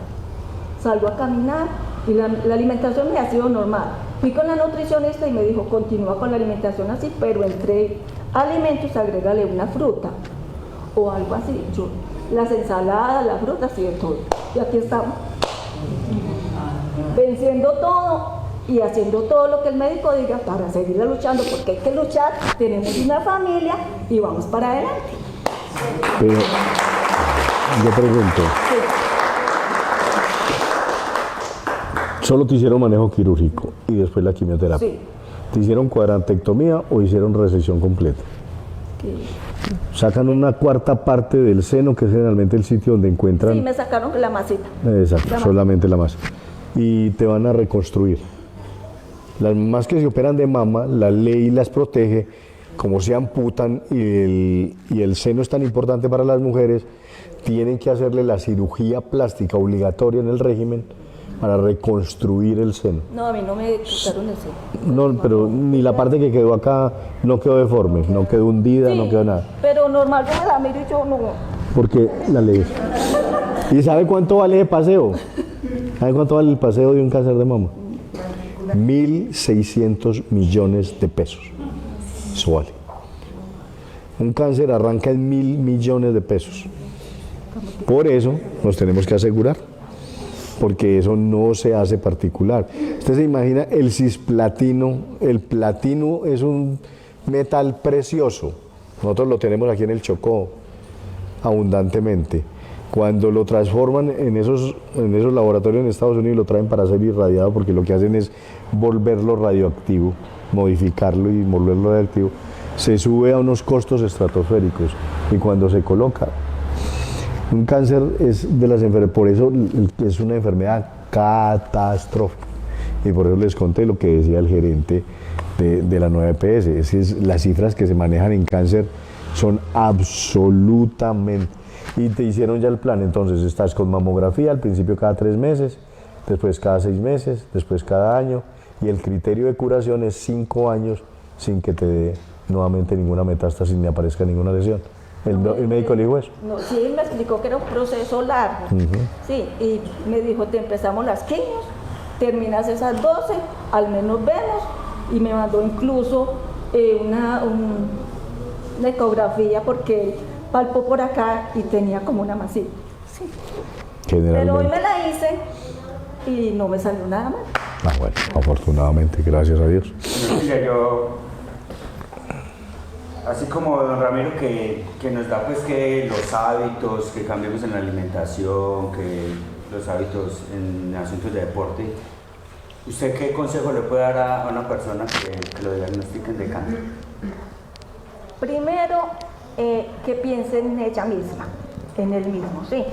Salgo a caminar y la alimentación me ha sido normal. Fui con la nutricionista y me dijo, continúa con la alimentación así, pero entre alimentos agrégale una fruta o algo así. Yo, las ensaladas, las frutas y de todo. Y aquí estamos. Venciendo todo y haciendo todo lo que el médico diga para seguir luchando, porque hay que luchar, tenemos una familia y vamos para adelante. Pero yo pregunto, ¿solo te hicieron manejo quirúrgico y después la quimioterapia? Sí. ¿Te hicieron cuadrantectomía o hicieron resección completa? Sacan una cuarta parte del seno, que es generalmente el sitio donde encuentran... Sí, me sacaron la masita. Exacto, solamente la masa. Y te van a reconstruir. Las mamás que se operan de mama, la ley las protege, como se amputan y el seno es tan importante para las mujeres, tienen que hacerle la cirugía plástica obligatoria en el régimen para reconstruir el seno. No, a mí no me quitaron el seno. No, pero ni la parte que quedó acá no quedó deforme, no quedó hundida, Sí, no quedó nada. pero normal, yo me la miro y yo no. Porque la ley. ¿Y sabe cuánto vale el paseo? ¿Sabe cuánto vale el paseo de un cáncer de mama? 1.600 millones de pesos. Eso vale. Un cáncer arranca en 1.000 millones de pesos. Por eso nos tenemos que asegurar, porque eso no se hace particular. Usted se imagina el cisplatino. El platino es un metal precioso. Nosotros lo tenemos aquí en el Chocó abundantemente. Cuando lo transforman en esos laboratorios en Estados Unidos, lo traen para ser irradiado, porque lo que hacen es volverlo radioactivo, modificarlo y volverlo radioactivo. Se sube a unos costos estratosféricos y cuando se coloca, un cáncer es de las enfermedades, por eso es una enfermedad catastrófica. Y por eso les conté lo que decía el gerente de la nueva EPS, las cifras que se manejan en cáncer son absolutamente... Y te hicieron ya el plan, entonces estás con mamografía, al principio cada 3 meses, después cada 6 meses, después cada año, y el criterio de curación es 5 años sin que te dé nuevamente ninguna metástasis ni aparezca ninguna lesión. El médico le dijo eso. No, sí, me explicó que era un proceso largo. Sí, y me dijo, te empezamos las quimios, terminas esas 12, al menos vemos, y me mandó incluso una ecografía porque él palpó por acá y tenía como una masita. Sí. Pero hoy me la hice y no me salió nada mal. Ah, bueno, afortunadamente, gracias a Dios. Mira, yo, así como don Ramiro que nos da pues que los hábitos, que cambiemos en la alimentación, que los hábitos en asuntos de deporte, ¿usted qué consejo le puede dar a una persona que lo diagnostiquen de cáncer? Primero, que piense en ella misma, en él mismo, sí.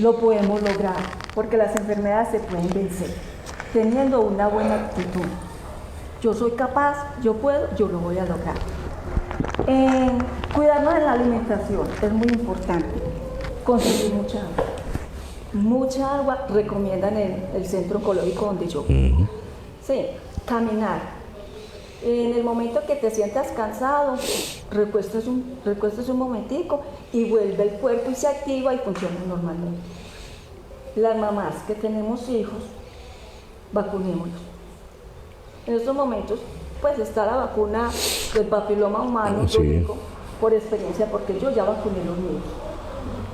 Lo podemos lograr, porque las enfermedades se pueden vencer, teniendo una buena actitud. Yo soy capaz, yo puedo, yo lo voy a lograr. Cuidarnos de la alimentación es muy importante. Consumir mucha agua. Mucha agua recomiendan el centro oncológico donde yo vivo. Sí, caminar. En el momento que te sientas cansado, recuestas un momentico y vuelve el cuerpo y se activa y funciona normalmente. Las mamás que tenemos hijos, vacunémonos. En estos momentos, pues está la vacuna del papiloma humano, Sí. lo digo por experiencia, porque yo ya vacuné los míos.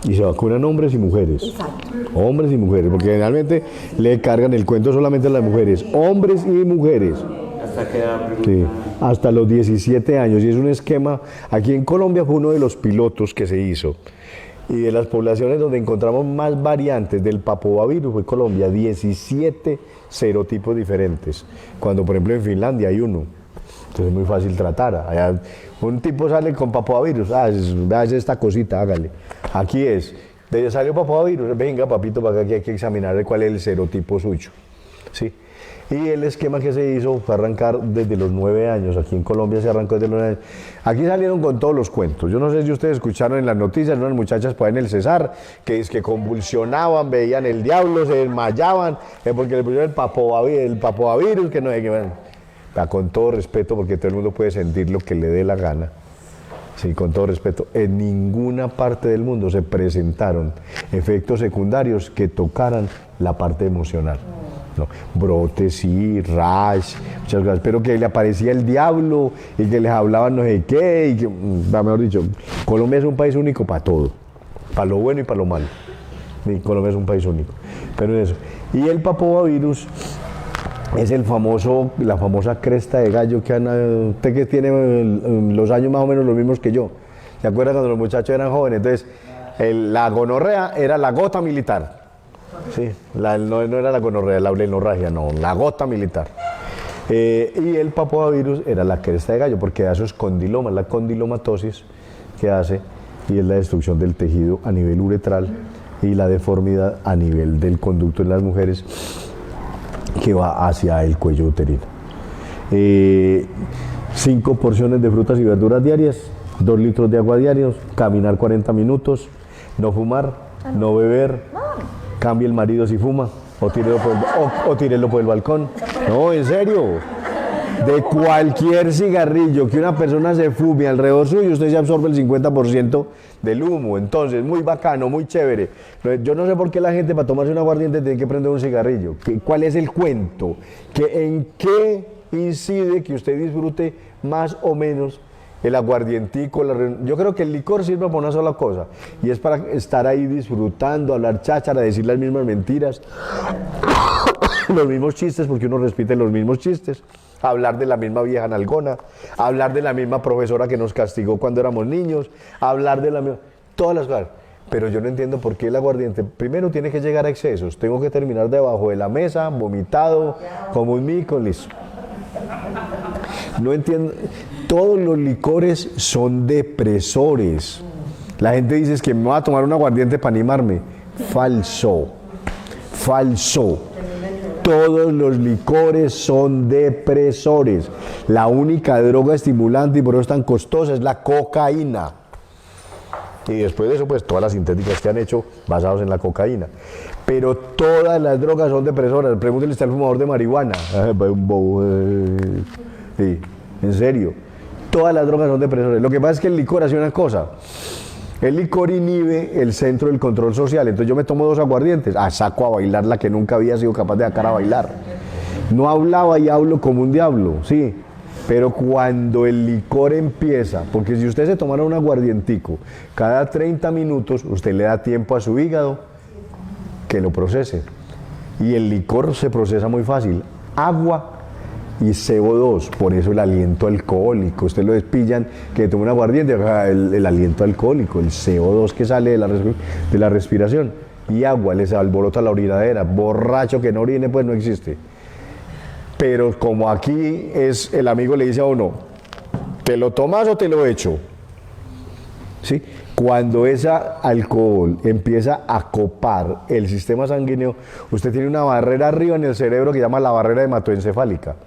Y se vacunan hombres y mujeres. Exacto. Hombres y mujeres, porque generalmente le cargan el cuento solamente a las mujeres. Hombres y mujeres. ¿Hasta qué edad pregunta? Sí, hasta los 17 años. Y es un esquema, aquí en Colombia fue uno de los pilotos que se hizo. Y de las poblaciones donde encontramos más variantes del papovavirus fue Colombia, 17 serotipos diferentes. Cuando por ejemplo en Finlandia hay uno. Entonces es muy fácil tratar. Allá un tipo sale con papovavirus, es esta cosita, hágale. Aquí es, de salió papovavirus, venga papito para acá que hay que examinar cuál es el serotipo suyo. ¿Sí? Y el esquema que se hizo fue arrancar desde los 9 años. Aquí en Colombia se arrancó desde los 9 años. Aquí salieron con todos los cuentos. Yo no sé si ustedes escucharon en las noticias, unas muchachas por ahí en el Cesar, que es que convulsionaban, veían el diablo, se desmayaban, porque le pusieron el papovavirus, que no sé qué. Bueno, con todo respeto, porque todo el mundo puede sentir lo que le dé la gana. Sí, con todo respeto, en ninguna parte del mundo se presentaron efectos secundarios que tocaran la parte emocional. No, brotes, sí, rash, muchas cosas, pero que le aparecía el diablo y que les hablaban no sé qué, y que, mejor dicho, Colombia es un país único para todo, para lo bueno y para lo malo. Sí, Colombia es un país único, pero eso. Y el papovavirus es la famosa cresta de gallo que usted que tiene los años más o menos los mismos que yo. ¿Se acuerda cuando los muchachos eran jóvenes? Entonces, la gonorrea era la gota militar. Sí, no era la gonorrea, la hemorragia, no, la gota militar. Y el papovavirus era la cresta de gallo, porque da esos condilomas, la condilomatosis que hace, y es la destrucción del tejido a nivel uretral y la deformidad a nivel del conducto en las mujeres que va hacia el cuello uterino. 5 porciones de frutas y verduras diarias, 2 litros de agua diarios, caminar 40 minutos, no fumar, no beber, cambie el marido si fuma, o tírelo por el balcón. No, en serio. De cualquier cigarrillo que una persona se fume alrededor suyo, usted se absorbe el 50% del humo. Entonces, muy bacano, muy chévere. Yo no sé por qué la gente para tomarse un aguardiente tiene que prender un cigarrillo. ¿Cuál es el cuento? ¿En qué incide que usted disfrute más o menos el aguardientico? Yo creo que el licor sirve para una sola cosa, y es para estar ahí disfrutando, hablar cháchara, decir las mismas mentiras, los mismos chistes, porque uno repite los mismos chistes, hablar de la misma vieja nalgona, hablar de la misma profesora que nos castigó cuando éramos niños, hablar de la misma, todas las cosas. Pero yo no entiendo por qué el aguardiente primero tiene que llegar a excesos, tengo que terminar debajo de la mesa, vomitado, como un mico, listo. No entiendo. Todos los licores son depresores. La gente dice es que me voy a tomar un aguardiente para animarme. Falso. Falso. Todos los licores son depresores. La única droga estimulante y por eso es tan costosa es la cocaína. Y después de eso, pues todas las sintéticas que han hecho basados en la cocaína. Pero todas las drogas son depresoras. Pregúntele al fumador de marihuana. Sí, en serio. Todas las drogas son depresoras. Lo que pasa es que el licor hace una cosa. El licor inhibe el centro del control social. Entonces yo me tomo 2 aguardientes. Saco a bailar la que nunca había sido capaz de sacar a bailar. No hablaba y hablo como un diablo, sí. Pero cuando el licor empieza, porque si usted se tomara un aguardientico cada 30 minutos, usted le da tiempo a su hígado que lo procese. Y el licor se procesa muy fácil. Agua y CO2, por eso el aliento alcohólico. Usted lo despillan, que toma un aguardiente, el aliento alcohólico, el CO2 que sale de la respiración. Y agua, les alborota la orinadera. Borracho que no orine, pues no existe. Pero como aquí es, el amigo le dice a uno, ¿te lo tomas o te lo echo? ¿Sí? Cuando ese alcohol empieza a copar el sistema sanguíneo, usted tiene una barrera arriba en el cerebro que se llama la barrera hematoencefálica.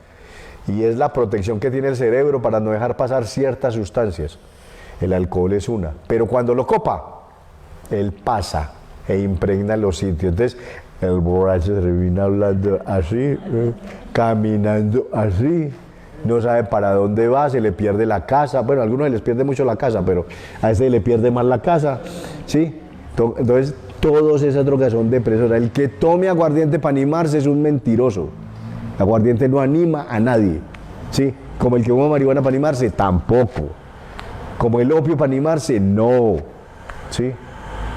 Y es la protección que tiene el cerebro para no dejar pasar ciertas sustancias. El alcohol es una. Pero cuando lo copa, él pasa e impregna los sitios. Entonces, el borracho se termina hablando así, caminando así, no sabe para dónde va, se le pierde la casa. Bueno, a algunos se les pierde mucho la casa, pero a este le pierde más la casa, ¿sí? Entonces, todas esas drogas son depresoras. El que tome aguardiente para animarse es un mentiroso. El aguardiente no anima a nadie, ¿sí? Como el que fuma marihuana para animarse, tampoco. Como el opio para animarse, no, ¿sí?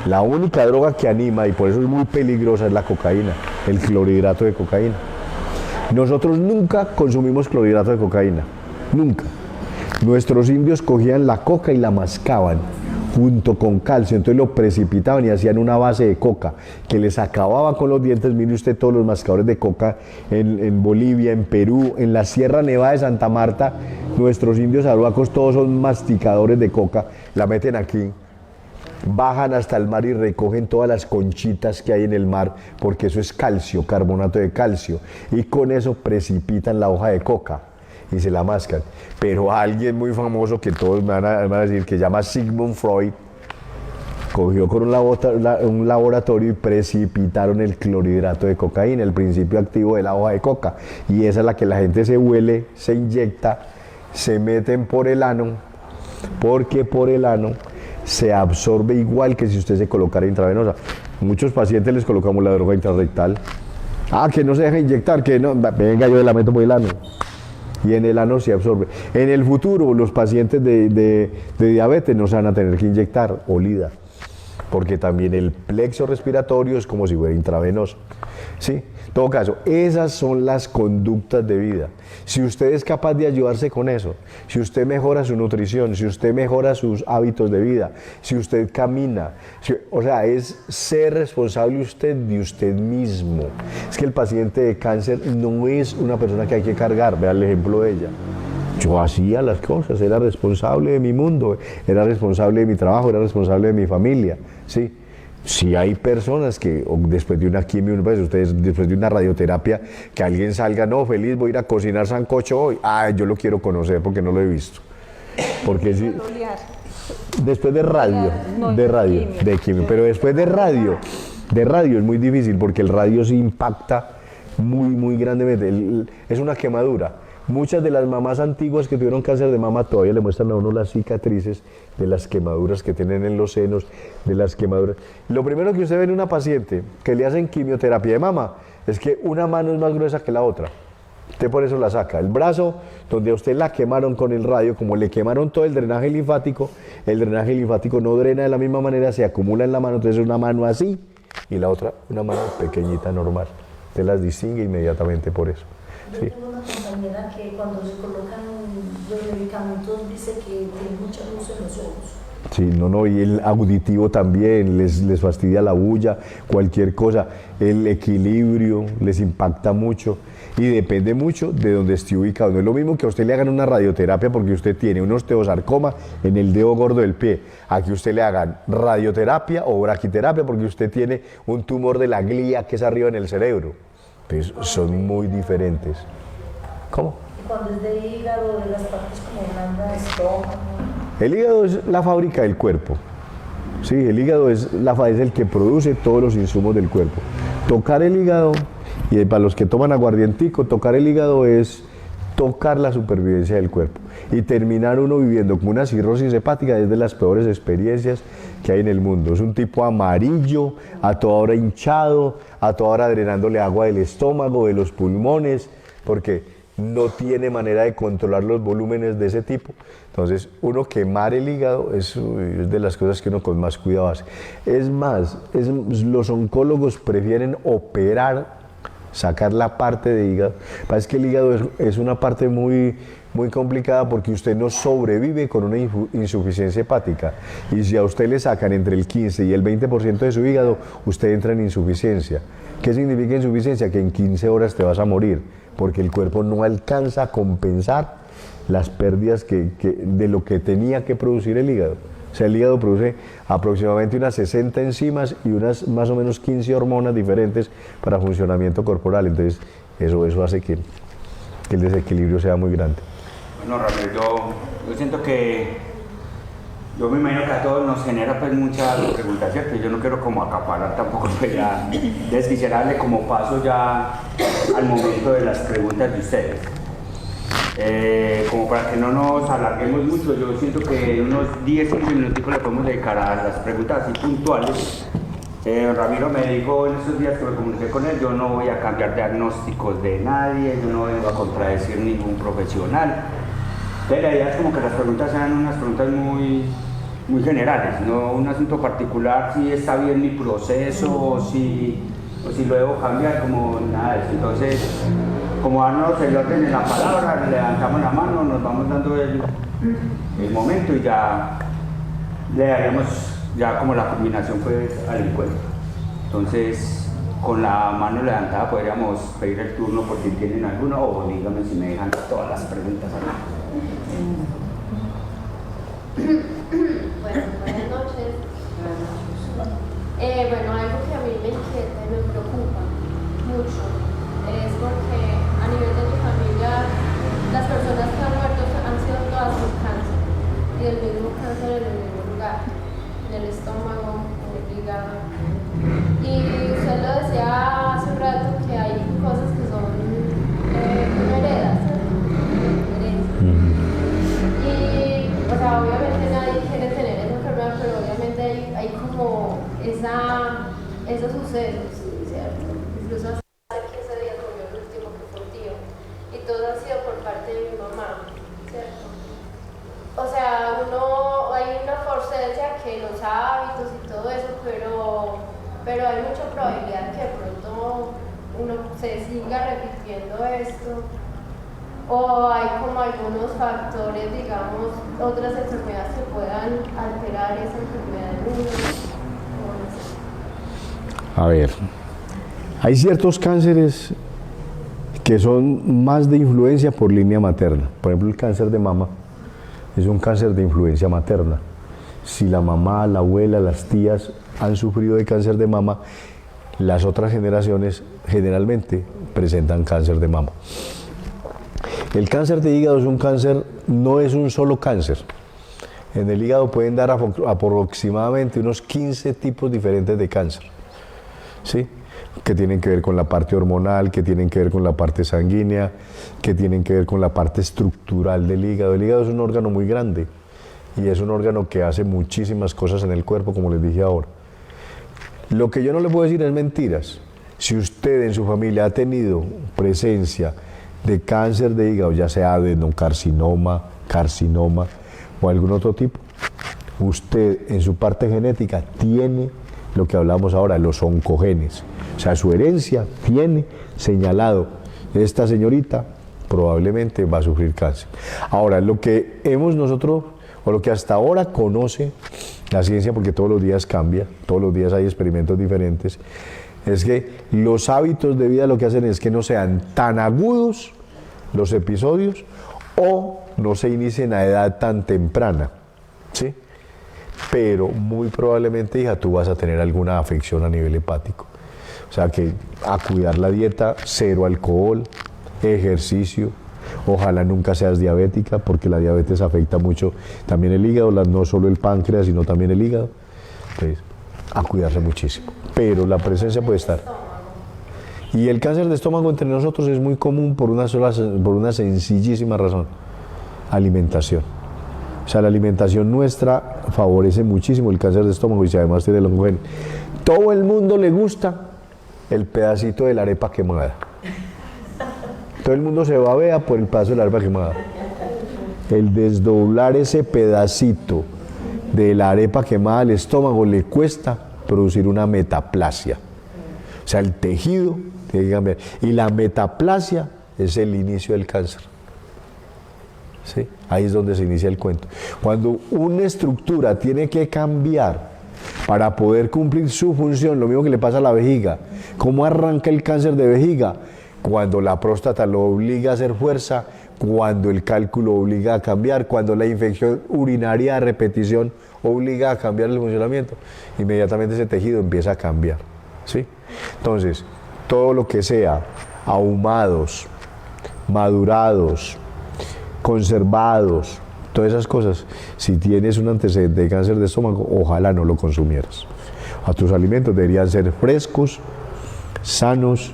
La única droga que anima, y por eso es muy peligrosa, es la cocaína, el clorhidrato de cocaína. Nosotros nunca consumimos clorhidrato de cocaína, nunca. Nuestros indios cogían la coca y la mascaban junto con calcio, entonces lo precipitaban y hacían una base de coca que les acababa con los dientes. Mire usted todos los mascadores de coca en Bolivia, en Perú, en la Sierra Nevada de Santa Marta, nuestros indios arhuacos todos son masticadores de coca, la meten aquí. Bajan hasta el mar y recogen todas las conchitas que hay en el mar, porque eso es calcio, carbonato de calcio, y con eso precipitan la hoja de coca y se la mascan. Pero alguien muy famoso que todos me van a decir, que se llama Sigmund Freud, cogió con un laboratorio y precipitaron el clorhidrato de cocaína, el principio activo de la hoja de coca, y esa es la que la gente se huele, se inyecta, se meten por el ano, porque por el ano se absorbe igual que si usted se colocara intravenosa. Muchos pacientes les colocamos la droga intrarrectal. Que no se deja inyectar, que no, venga, yo la meto por el ano. Y en el ano se absorbe. En el futuro, los pacientes de diabetes no se van a tener que inyectar olida, porque también el plexo respiratorio es como si fuera intravenoso. ¿Sí? En todo caso, esas son las conductas de vida. Si usted es capaz de ayudarse con eso, si usted mejora su nutrición, si usted mejora sus hábitos de vida, si usted camina, o sea, es ser responsable usted de usted mismo. Es que el paciente de cáncer no es una persona que hay que cargar. Vea el ejemplo de ella. Yo hacía las cosas, era responsable de mi mundo, era responsable de mi trabajo, era responsable de mi familia, ¿sí? Si hay personas que después de una quimio, ustedes después de una radioterapia, que alguien salga, no, feliz, voy a ir a cocinar sancocho hoy, yo lo quiero conocer porque no lo he visto. Porque si, después de quimio, pero después de radio es muy difícil porque el radio sí impacta muy grandemente, es una quemadura. Muchas de las mamás antiguas que tuvieron cáncer de mama todavía le muestran a uno las cicatrices de las quemaduras que tienen en los senos, de las quemaduras. Lo primero que usted ve en una paciente que le hacen quimioterapia de mama es que una mano es más gruesa que la otra. Usted por eso la saca. El brazo, donde a usted la quemaron con el radio, como le quemaron todo el drenaje linfático no drena de la misma manera, se acumula en la mano, entonces una mano así y la otra una mano pequeñita normal. Usted las distingue inmediatamente por eso. Yo tengo una compañera que cuando se colocan los medicamentos dice que tiene mucha luz en los ojos. Sí, y el auditivo también, les fastidia la bulla, cualquier cosa, el equilibrio les impacta mucho y depende mucho de donde esté ubicado. No es lo mismo que a usted le hagan una radioterapia porque usted tiene un osteosarcoma en el dedo gordo del pie, a que usted le hagan radioterapia o braquiterapia porque usted tiene un tumor de la glía que es arriba en el cerebro. Entonces son muy diferentes. ¿Cómo? Y cuando es de hígado, de las partes como blandas, estómago. El hígado es la fábrica del cuerpo. Sí, el hígado es el que produce todos los insumos del cuerpo. Tocar el hígado, y para los que toman aguardientico, tocar el hígado es tocar la supervivencia del cuerpo. Y terminar uno viviendo con una cirrosis hepática es de las peores experiencias que hay en el mundo. Es un tipo amarillo, a toda hora hinchado, a toda hora drenándole agua del estómago, de los pulmones, porque no tiene manera de controlar los volúmenes de ese tipo. Entonces, uno quemar el hígado es de las cosas que uno con más cuidado hace. Es más, los oncólogos prefieren operar, sacar la parte de hígado. Pasa que el hígado es una parte muy complicada porque usted no sobrevive con una insuficiencia hepática. Y si a usted le sacan entre el 15 y el 20% de su hígado, usted entra en insuficiencia. ¿Qué significa insuficiencia? Que en 15 horas te vas a morir, porque el cuerpo no alcanza a compensar las pérdidas de lo que tenía que producir el hígado. O sea, el hígado produce aproximadamente unas 60 enzimas y unas más o menos 15 hormonas diferentes para funcionamiento corporal. Entonces, eso hace que el desequilibrio sea muy grande. Bueno, Ramiro, yo siento que, yo me imagino que a todos nos genera pues muchas preguntas, ¿cierto? Yo no quiero como acaparar tampoco, pues ya, les quisiera darle como paso ya al momento de las preguntas de ustedes. Como para que no nos alarguemos mucho, yo siento que unos 10-15 minuticos le podemos dedicar a las preguntas así puntuales. Ramiro me dijo en estos días que me comuniqué con él, yo no voy a cambiar diagnósticos de nadie, yo no vengo a contradecir ningún profesional. Entonces la idea es como que las preguntas sean unas preguntas muy generales, no un asunto particular, si está bien mi proceso o si lo debo cambiar, como nada de eso. Entonces, como darnos el orden en la palabra, levantamos la mano, nos vamos dando el momento y ya le daríamos ya como la combinación pues al encuentro. Entonces, con la mano levantada podríamos pedir el turno por si tienen alguna, o díganme si me dejan todas las preguntas acá. Bueno, buenas noches. Bueno, algo que a mí me inquieta y me preocupa mucho es porque a nivel de mi familia las personas que han muerto han sido todas con cáncer, y el mismo cáncer en el mismo lugar, en el estómago, en el hígado. Y usted lo decía hace un rato que hay cosas que son no heredas, y o sea, obviamente nadie quiere tener esa enfermedad, pero obviamente hay como esos sucesos, ¿cierto? Incluso hace 15 días murió el último, que fue un tío, y todo ha sido por parte de mi mamá, ¿cierto? O sea, hay una forcencia que los hábitos y todo eso, pero hay mucha probabilidad que de pronto uno se siga repitiendo esto, o hay como algunos factores, digamos, otras enfermedades que puedan alterar esa enfermedad en uno. A ver, hay ciertos cánceres que son más de influencia por línea materna. Por ejemplo, el cáncer de mama es un cáncer de influencia materna. Si la mamá, la abuela, las tías han sufrido de cáncer de mama, las otras generaciones generalmente presentan cáncer de mama. El cáncer de hígado es un cáncer, no es un solo cáncer. En el hígado pueden dar aproximadamente unos 15 tipos diferentes de cáncer, ¿sí? Que tienen que ver con la parte hormonal, que tienen que ver con la parte sanguínea, que tienen que ver con la parte estructural del hígado. El hígado es un órgano muy grande y es un órgano que hace muchísimas cosas en el cuerpo, como les dije ahora. Lo que yo no le puedo decir es mentiras. Si usted en su familia ha tenido presencia de cáncer de hígado, ya sea adenocarcinoma, carcinoma o algún otro tipo, usted en su parte genética tiene lo que hablamos ahora, los oncogenes. O sea, su herencia tiene señalado, esta señorita probablemente va a sufrir cáncer. Ahora, lo que hemos nosotros, o lo que hasta ahora conoce la ciencia, porque todos los días cambia, todos los días hay experimentos diferentes, es que los hábitos de vida lo que hacen es que no sean tan agudos los episodios o no se inicien a edad tan temprana, ¿sí? Pero muy probablemente, hija, tú vas a tener alguna afección a nivel hepático. O sea que a cuidar la dieta, cero alcohol, ejercicio, ojalá nunca seas diabética porque la diabetes afecta mucho también el hígado, no solo el páncreas, sino también el hígado. Entonces, a cuidarse muchísimo. Pero la presencia puede estar. Y el cáncer de estómago entre nosotros es muy común por una sencillísima razón: alimentación. O sea, la alimentación nuestra favorece muchísimo el cáncer de estómago, y si además tiene longevidad. Todo el mundo le gusta el pedacito de la arepa quemada. Todo el mundo se babea por el pedazo de la arepa quemada. El desdoblar ese pedacito de la arepa quemada al estómago le cuesta producir una metaplasia. O sea, el tejido tiene que cambiar. Y la metaplasia es el inicio del cáncer. ¿Sí? Ahí es donde se inicia el cuento. Cuando una estructura tiene que cambiar para poder cumplir su función, lo mismo que le pasa a la vejiga. ¿Cómo arranca el cáncer de vejiga? Cuando la próstata lo obliga a hacer fuerza, cuando el cálculo obliga a cambiar, cuando la infección urinaria a repetición obliga a cambiar el funcionamiento, inmediatamente ese tejido empieza a cambiar. ¿Sí? Entonces, todo lo que sea ahumados, madurados, conservados, todas esas cosas, si tienes un antecedente de cáncer de estómago, ojalá no lo consumieras. A tus alimentos deberían ser frescos, sanos,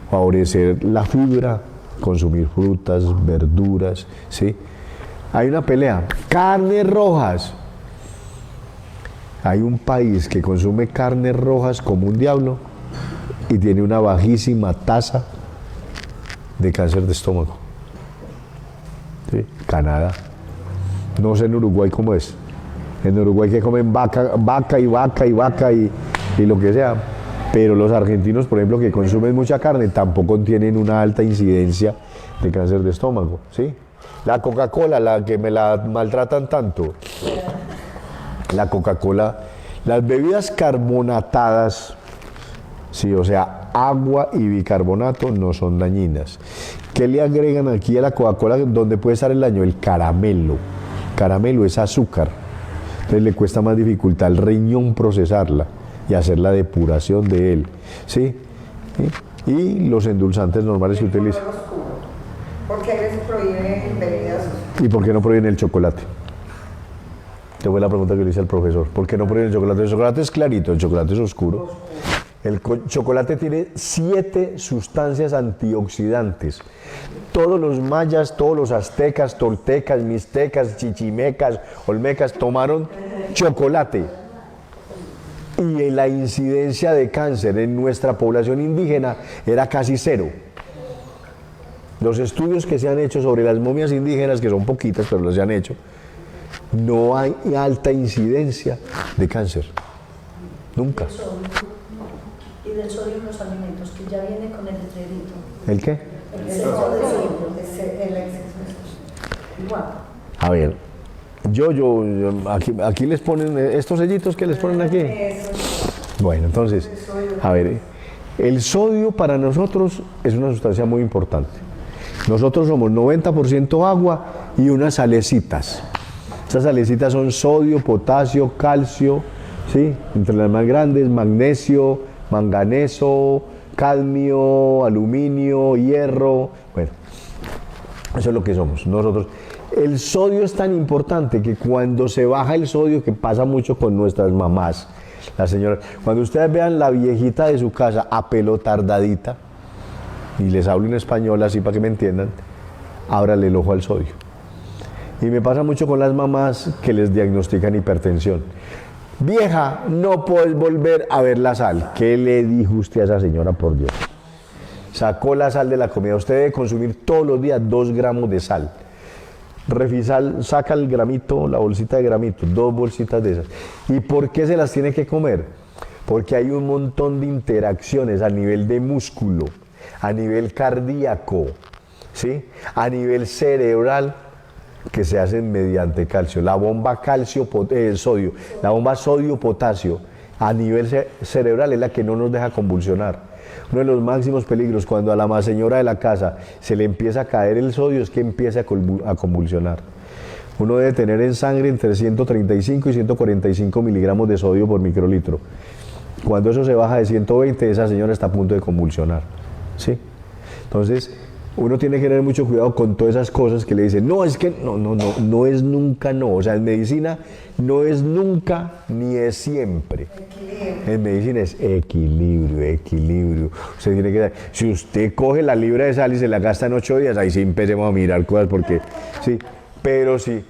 favorecer la fibra, consumir frutas, verduras, ¿sí? Hay una pelea, carnes rojas. Hay un país que consume carnes rojas como un diablo y tiene una bajísima tasa de cáncer de estómago. ¿Sí? Canadá. No sé en Uruguay cómo es. En Uruguay que comen vaca y lo que sea. Pero los argentinos, por ejemplo, que consumen mucha carne, tampoco tienen una alta incidencia de cáncer de estómago. ¿Sí? La Coca-Cola, la que me la maltratan tanto. La Coca-Cola, las bebidas carbonatadas, sí, o sea, agua y bicarbonato no son dañinas. ¿Qué le agregan aquí a la Coca-Cola donde puede estar el daño? El caramelo. Caramelo es azúcar. Entonces le cuesta más dificultad al riñón procesarla y hacer la depuración de él. ¿Sí? ¿Sí? Y los endulzantes normales que utilizan. ¿Por qué a veces prohíben bebidas? ¿Y por qué no prohíben el chocolate? Esta fue la pregunta que le hice al profesor. ¿Por qué no prohíben el chocolate? El chocolate es clarito, el chocolate es oscuro. El chocolate tiene 7 sustancias antioxidantes. Todos los mayas, todos los aztecas, toltecas, mixtecas, chichimecas, olmecas tomaron chocolate. Y la incidencia de cáncer en nuestra población indígena era casi 0. Los estudios que se han hecho sobre las momias indígenas, que son poquitas, pero los se han hecho, no hay alta incidencia de cáncer. Nunca. Y del sodio en los alimentos, que ya viene con el letrerito. ¿El qué? El exceso de sodio. Igual. A ver, aquí les ponen estos sellitos que les ponen aquí. Bueno, entonces, a ver, el sodio para nosotros es una sustancia muy importante. Nosotros somos 90% agua y unas salecitas. Esas salecitas son sodio, potasio, calcio, ¿sí? Entre las más grandes, magnesio, manganeso, cadmio, aluminio, hierro. Bueno, eso es lo que somos nosotros. El sodio es tan importante que cuando se baja el sodio, que pasa mucho con nuestras mamás, las señoras, cuando ustedes vean la viejita de su casa apelotardadita, y les hablo en español así para que me entiendan, ábrale el ojo al sodio. Y me pasa mucho con las mamás que les diagnostican hipertensión. Vieja, no puedes volver a ver la sal. ¿Qué le dijo usted a esa señora, por Dios? Sacó la sal de la comida. Usted debe consumir todos los días 2 gramos de sal. Refisal, saca el gramito, la bolsita de gramito, 2 bolsitas de esas. ¿Y por qué se las tiene que comer? Porque hay un montón de interacciones a nivel de músculo, a nivel cardíaco, ¿sí? A nivel cerebral, que se hacen mediante calcio. La bomba sodio, la bomba sodio-potasio a nivel cerebral es la que no nos deja convulsionar. Uno de los máximos peligros cuando a la señora de la casa se le empieza a caer el sodio es que empiece a convulsionar. Uno debe tener en sangre entre 135 y 145 miligramos de sodio por microlitro. Cuando eso se baja de 120, esa señora está a punto de convulsionar. ¿Sí? Entonces, uno tiene que tener mucho cuidado con todas esas cosas que le dicen, no, es que no es nunca no. O sea, en medicina no es nunca ni es siempre. En medicina es equilibrio. Usted tiene que, si usted coge la libra de sal y se la gasta en 8 días, ahí sí empecemos a mirar cosas porque, sí, pero sí,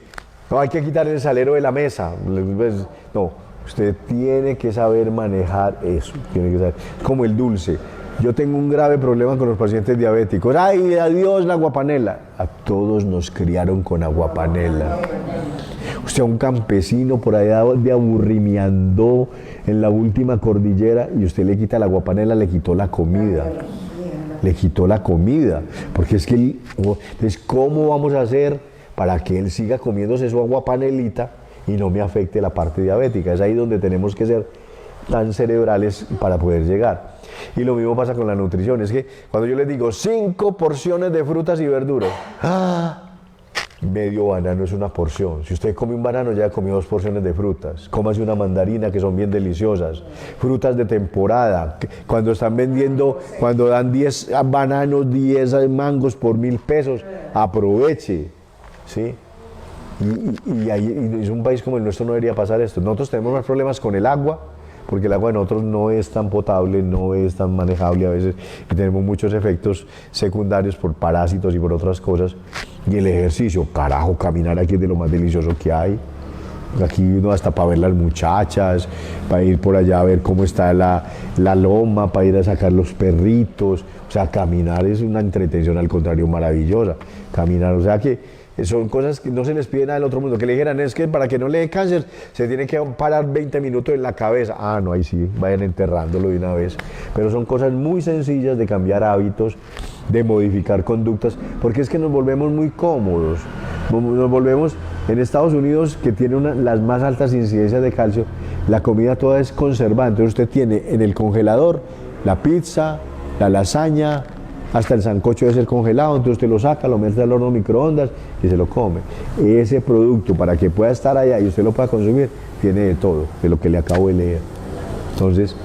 no hay que quitar el salero de la mesa. Pues, no, usted tiene que saber manejar eso, tiene que saber, como el dulce. Yo tengo un grave problema con los pacientes diabéticos. ¡Ay, adiós la aguapanela! A todos nos criaron con aguapanela. Usted a un campesino por allá de aburrimiando en la última cordillera y usted le quita la aguapanela, le quitó la comida. Le quitó la comida. Porque es que, entonces, ¿cómo vamos a hacer para que él siga comiéndose su aguapanelita y no me afecte la parte diabética? Es ahí donde tenemos que ser tan cerebrales para poder llegar. Y lo mismo pasa con la nutrición, es que cuando yo les digo 5 porciones de frutas y verduras, medio banano es una porción. Si usted come un banano ya comió 2 porciones de frutas. Cómase una mandarina que son bien deliciosas. Frutas de temporada, cuando están vendiendo, cuando dan 10 bananos, 10 mangos por 1.000 pesos, aproveche, ¿sí? Y es un país como el nuestro no debería pasar esto. Nosotros tenemos más problemas con el agua, porque el agua de nosotros no es tan potable, no es tan manejable a veces, y tenemos muchos efectos secundarios por parásitos y por otras cosas. Y el ejercicio, carajo, caminar aquí es de lo más delicioso que hay. Aquí uno hasta para ver las muchachas, para ir por allá a ver cómo está la loma, para ir a sacar los perritos. O sea, caminar es una entretención, al contrario, maravillosa. Caminar, o sea que son cosas que no se les pide nada del otro mundo. Que le dijeran, es que para que no le dé cáncer, se tiene que parar 20 minutos en la cabeza. Ah, no, ahí sí, vayan enterrándolo de una vez. Pero son cosas muy sencillas de cambiar hábitos, de modificar conductas, porque es que nos volvemos muy cómodos. Nos volvemos, en Estados Unidos, que tiene las más altas incidencias de calcio, la comida toda es conservante. Entonces usted tiene en el congelador la pizza, la lasaña, hasta el sancocho debe ser congelado, entonces usted lo saca, lo mete al horno microondas y se lo come. Ese producto, para que pueda estar allá y usted lo pueda consumir, tiene de todo, de lo que le acabo de leer. Entonces,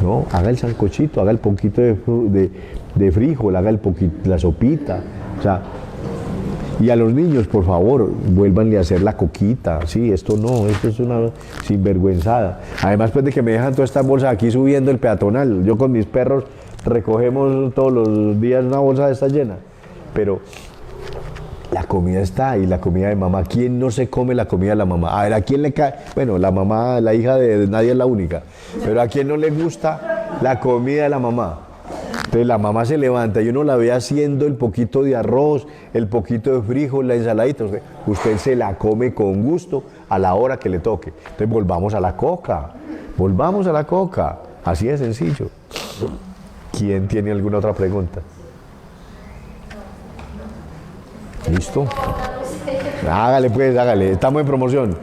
no, haga el sancochito, haga el poquito de frijol, haga la sopita, o sea, y a los niños, por favor, vuélvanle a hacer la coquita. Sí, esto no, esto es una sinvergüenzada. Además, pues de que me dejan todas estas bolsas aquí subiendo el peatonal, yo con mis perros recogemos todos los días una bolsa de estas llena, pero la comida está ahí, la comida de mamá. ¿Quién no se come la comida de la mamá? A ver, ¿a quién le cae? Bueno, la mamá, la hija de nadie es la única, pero ¿a quién no le gusta la comida de la mamá? Entonces la mamá se levanta y uno la ve haciendo el poquito de arroz, el poquito de frijol, la ensaladita. Usted se la come con gusto a la hora que le toque. Entonces volvamos a la coca, así de sencillo. ¿Quién tiene alguna otra pregunta? ¿Listo? Hágale pues, hágale, estamos en promoción. Yo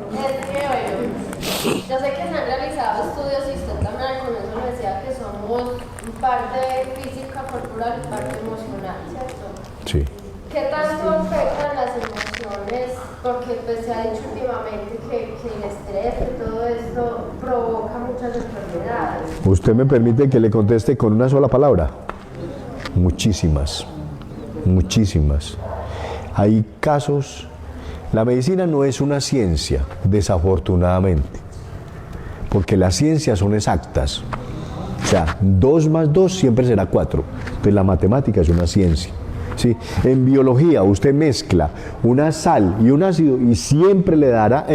sé que se han realizado estudios y usted también al comienzo me decía que somos parte física, corporal y parte emocional, ¿cierto? Sí. ¿Qué tanto afectan las emociones? Porque pues, se ha dicho últimamente que el estrés y todo esto provoca muchas enfermedades. ¿Usted me permite que le conteste con una sola palabra? Muchísimas. Hay casos. La medicina no es una ciencia, desafortunadamente, porque las ciencias son exactas. O sea, 2 más 2 siempre será 4. Entonces la matemática es una ciencia. ¿Sí? En biología usted mezcla una sal y un ácido y siempre le dará,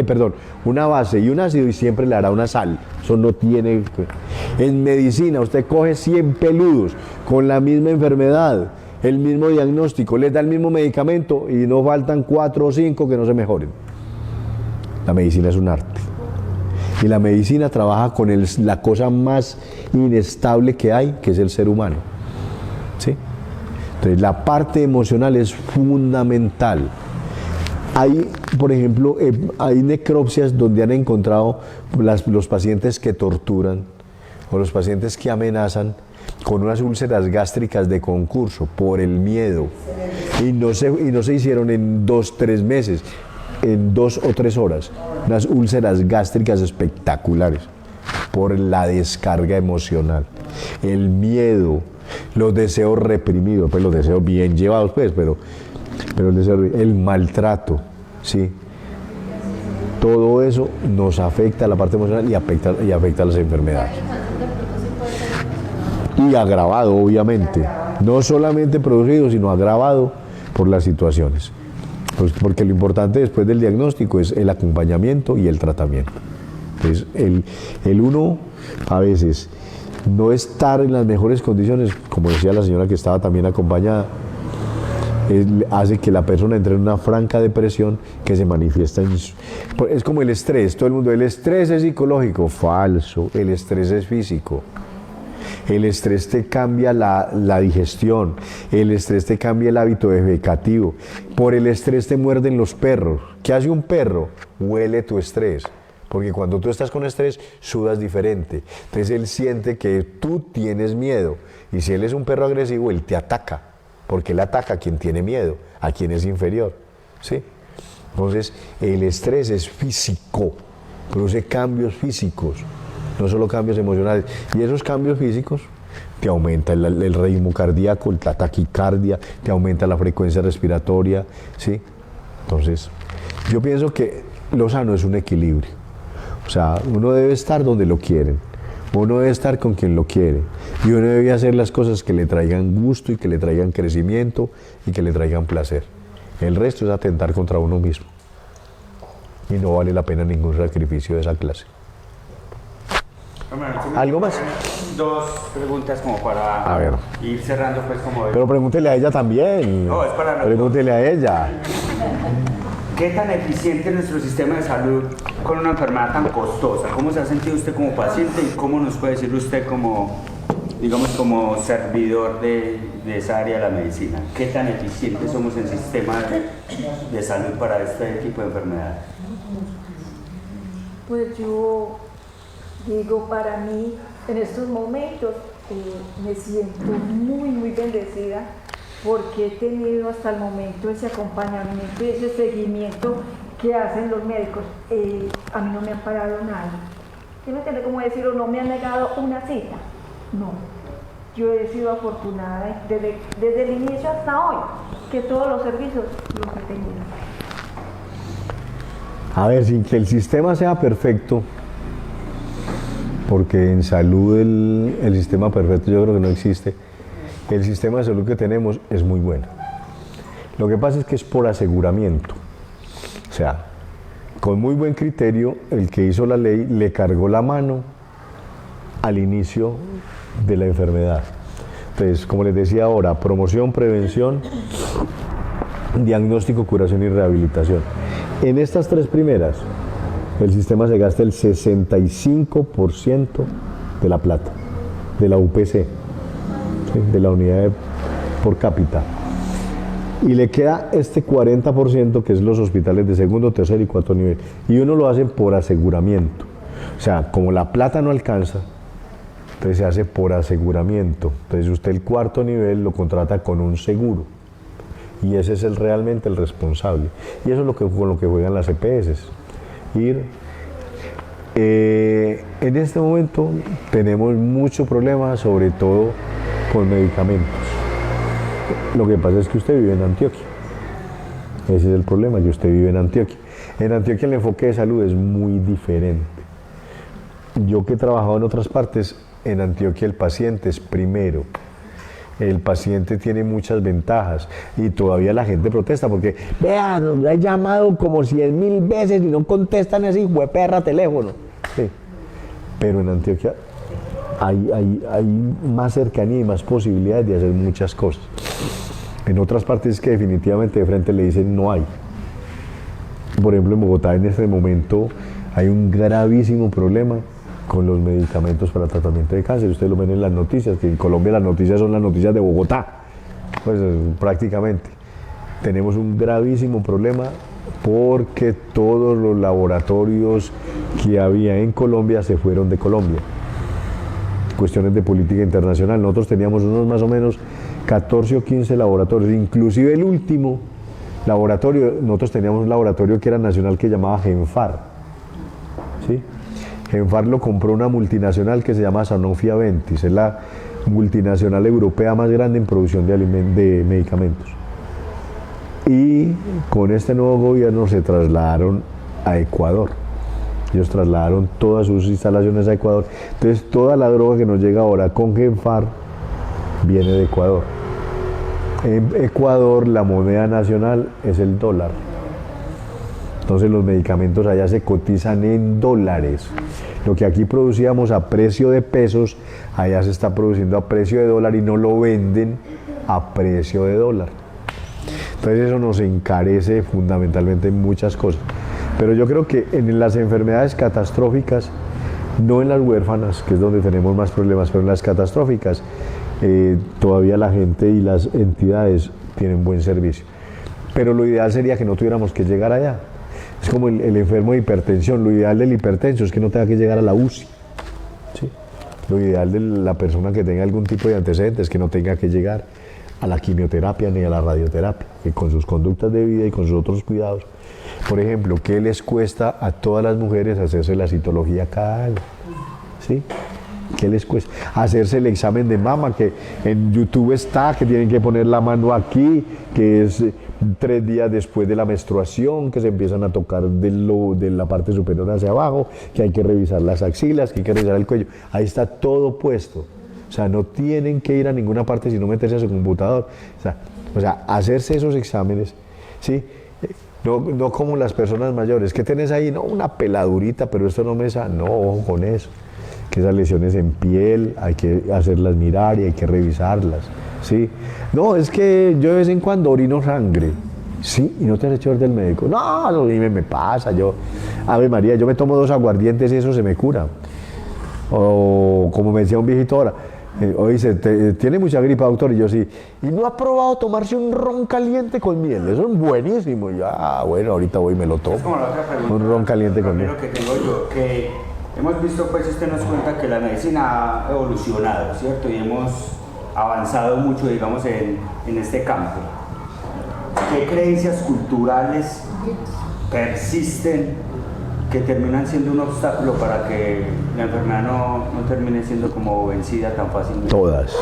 una base y un ácido y siempre le dará una sal. Eso no tiene... En medicina usted coge 100 peludos con la misma enfermedad, el mismo diagnóstico, les da el mismo medicamento y no faltan 4 o 5 que no se mejoren. La medicina es un arte. Y la medicina trabaja con la cosa más inestable que hay, que es el ser humano. ¿Sí? Entonces, la parte emocional es fundamental. Hay, por ejemplo, hay necropsias donde han encontrado los pacientes que torturan o los pacientes que amenazan con unas úlceras gástricas de concurso por el miedo. Y no se hicieron en 2-3 meses, en 2 o 3 horas. Unas úlceras gástricas espectaculares por la descarga emocional. El miedo. los deseos reprimidos, pues los deseos bien llevados, pues, pero el maltrato, ¿sí? Todo eso nos afecta a la parte emocional y afecta a las enfermedades. Y agravado, obviamente. No solamente producido, sino agravado por las situaciones. Pues porque lo importante después del diagnóstico es el acompañamiento y el tratamiento. Entonces, el uno a veces no estar en las mejores condiciones, como decía la señora que estaba también acompañada, hace que la persona entre en una franca depresión que se manifiesta es como el estrés. Todo el mundo, el estrés es psicológico. Falso, el estrés es físico. El estrés te cambia la digestión, el estrés te cambia el hábito vegetativo. Por el estrés te muerden los perros. ¿Qué hace un perro? Huele tu estrés. Porque cuando tú estás con estrés, sudas diferente. Entonces él siente que tú tienes miedo. Y si él es un perro agresivo, él te ataca. Porque él ataca a quien tiene miedo, a quien es inferior. ¿Sí? Entonces, el estrés es físico, produce cambios físicos, no solo cambios emocionales. Y esos cambios físicos te aumenta el ritmo cardíaco, la taquicardia, te aumenta la frecuencia respiratoria. ¿Sí? Entonces, yo pienso que lo sano es un equilibrio. O sea, uno debe estar donde lo quieren. Uno debe estar con quien lo quiere y uno debe hacer las cosas que le traigan gusto y que le traigan crecimiento y que le traigan placer. El resto es atentar contra uno mismo y no vale la pena ningún sacrificio de esa clase. ¿Algo más? Dos preguntas como para ir cerrando pues como... Pero pregúntele a ella también. No, es para nosotros. Pregúntele a ella. ¿Qué tan eficiente es nuestro sistema de salud con una enfermedad tan costosa? ¿Cómo se ha sentido usted como paciente y cómo nos puede decir usted como, digamos, como servidor de esa área de la medicina? ¿Qué tan eficientes somos en sistema de salud para este tipo de enfermedades? Pues yo digo, para mí, en estos momentos me siento muy bendecida porque he tenido hasta el momento ese acompañamiento y ese seguimiento que hacen los médicos. A mí no me han parado nada. ¿Sí me entiende cómo decirlo? No me han negado una cita. No. Yo he sido afortunada desde el inicio hasta hoy, que todos los servicios los he tenido. A ver, sin que el sistema sea perfecto, porque en salud el sistema perfecto yo creo que no existe. El sistema de salud que tenemos es muy bueno. Lo que pasa es que es por aseguramiento. O sea, con muy buen criterio, el que hizo la ley le cargó la mano al inicio de la enfermedad. Entonces, como les decía ahora, promoción, prevención, diagnóstico, curación y rehabilitación. En estas tres primeras, el sistema se gasta el 65% de la plata, de la UPC. De la unidad por cápita, y le queda este 40% que es los hospitales de segundo, tercer y cuarto nivel, y uno lo hace por aseguramiento. O sea, como la plata no alcanza, entonces se hace por aseguramiento. Entonces usted el cuarto nivel lo contrata con un seguro y ese es realmente el responsable, y eso es con lo que juegan las EPS. En este momento tenemos mucho problema, sobre todo con medicamentos. Lo que pasa es que usted vive en Antioquia. Ese es el problema, que usted vive en Antioquia. En Antioquia el enfoque de salud es muy diferente. Yo que he trabajado en otras partes, en Antioquia el paciente es primero. El paciente tiene muchas ventajas y todavía la gente protesta porque, vean, nos he llamado como 100.000 veces y no contestan ese hijo de perra teléfono. Sí. Pero en Antioquia hay más cercanía y más posibilidades de hacer muchas cosas. En otras partes que definitivamente de frente le dicen no hay. Por ejemplo, en Bogotá en este momento hay un gravísimo problema con los medicamentos para tratamiento de cáncer. Ustedes lo ven en las noticias, que en Colombia las noticias son las noticias de Bogotá. Pues prácticamente tenemos un gravísimo problema porque todos los laboratorios que había en Colombia se fueron de Colombia. Cuestiones de política internacional. Nosotros teníamos unos más o menos 14 o 15 laboratorios, inclusive el último laboratorio, nosotros teníamos un laboratorio que era nacional que llamaba Genfar. ¿Sí? Genfar lo compró una multinacional que se llama Sanofi Aventis, es la multinacional europea más grande en producción de medicamentos. Y con este nuevo gobierno se trasladaron a Ecuador. Ellos trasladaron todas sus instalaciones a Ecuador. Entonces toda la droga que nos llega ahora con Genfar viene de Ecuador. En Ecuador la moneda nacional es el dólar. Entonces los medicamentos allá se cotizan en dólares. Lo que aquí producíamos a precio de pesos, allá se está produciendo a precio de dólar y no lo venden a precio de dólar. Entonces eso nos encarece fundamentalmente en muchas cosas. Pero yo creo que en las enfermedades catastróficas, no en las huérfanas, que es donde tenemos más problemas, pero en las catastróficas, todavía la gente y las entidades tienen buen servicio. Pero lo ideal sería que no tuviéramos que llegar allá. Es como el enfermo de hipertensión. Lo ideal del hipertenso es que no tenga que llegar a la UCI. ¿Sí? Lo ideal de la persona que tenga algún tipo de antecedentes es que no tenga que llegar a la quimioterapia ni a la radioterapia, que con sus conductas de vida y con sus otros cuidados. Por ejemplo, ¿qué les cuesta a todas las mujeres hacerse la citología cada año? ¿Sí? ¿Qué les cuesta? Hacerse el examen de mama, que en YouTube está, que tienen que poner la mano aquí, que es 3 días después de la menstruación, que se empiezan a tocar de la parte superior hacia abajo, que hay que revisar las axilas, que hay que revisar el cuello. Ahí está todo puesto. O sea, no tienen que ir a ninguna parte sino meterse a su computador. O sea, hacerse esos exámenes, ¿sí? No como las personas mayores, que tenés ahí, no, una peladurita, pero esto no me sale. No, ojo con eso. Que esas lesiones en piel hay que hacerlas mirar y hay que revisarlas, ¿sí? No, es que yo de vez en cuando orino sangre, ¿sí? ¿Y no te has hecho ver del médico? No, no, dime, me pasa, Ave María, yo me tomo 2 aguardientes y eso se me cura. O como me decía un viejito ahora, hoy dice, ¿tiene mucha gripa, doctor? Y yo sí. ¿Y no ha probado tomarse un ron caliente con miel? Eso es buenísimo. Y yo, bueno, ahorita voy y me lo tomo. Es como la otra pregunta, un ron caliente con miel. Lo que tengo yo, que hemos visto, pues usted nos cuenta que la medicina ha evolucionado, ¿cierto? Y hemos avanzado mucho, digamos, en este campo. ¿Qué creencias culturales persisten que terminan siendo un obstáculo para que la enfermedad no termine siendo como vencida tan fácilmente? Todas.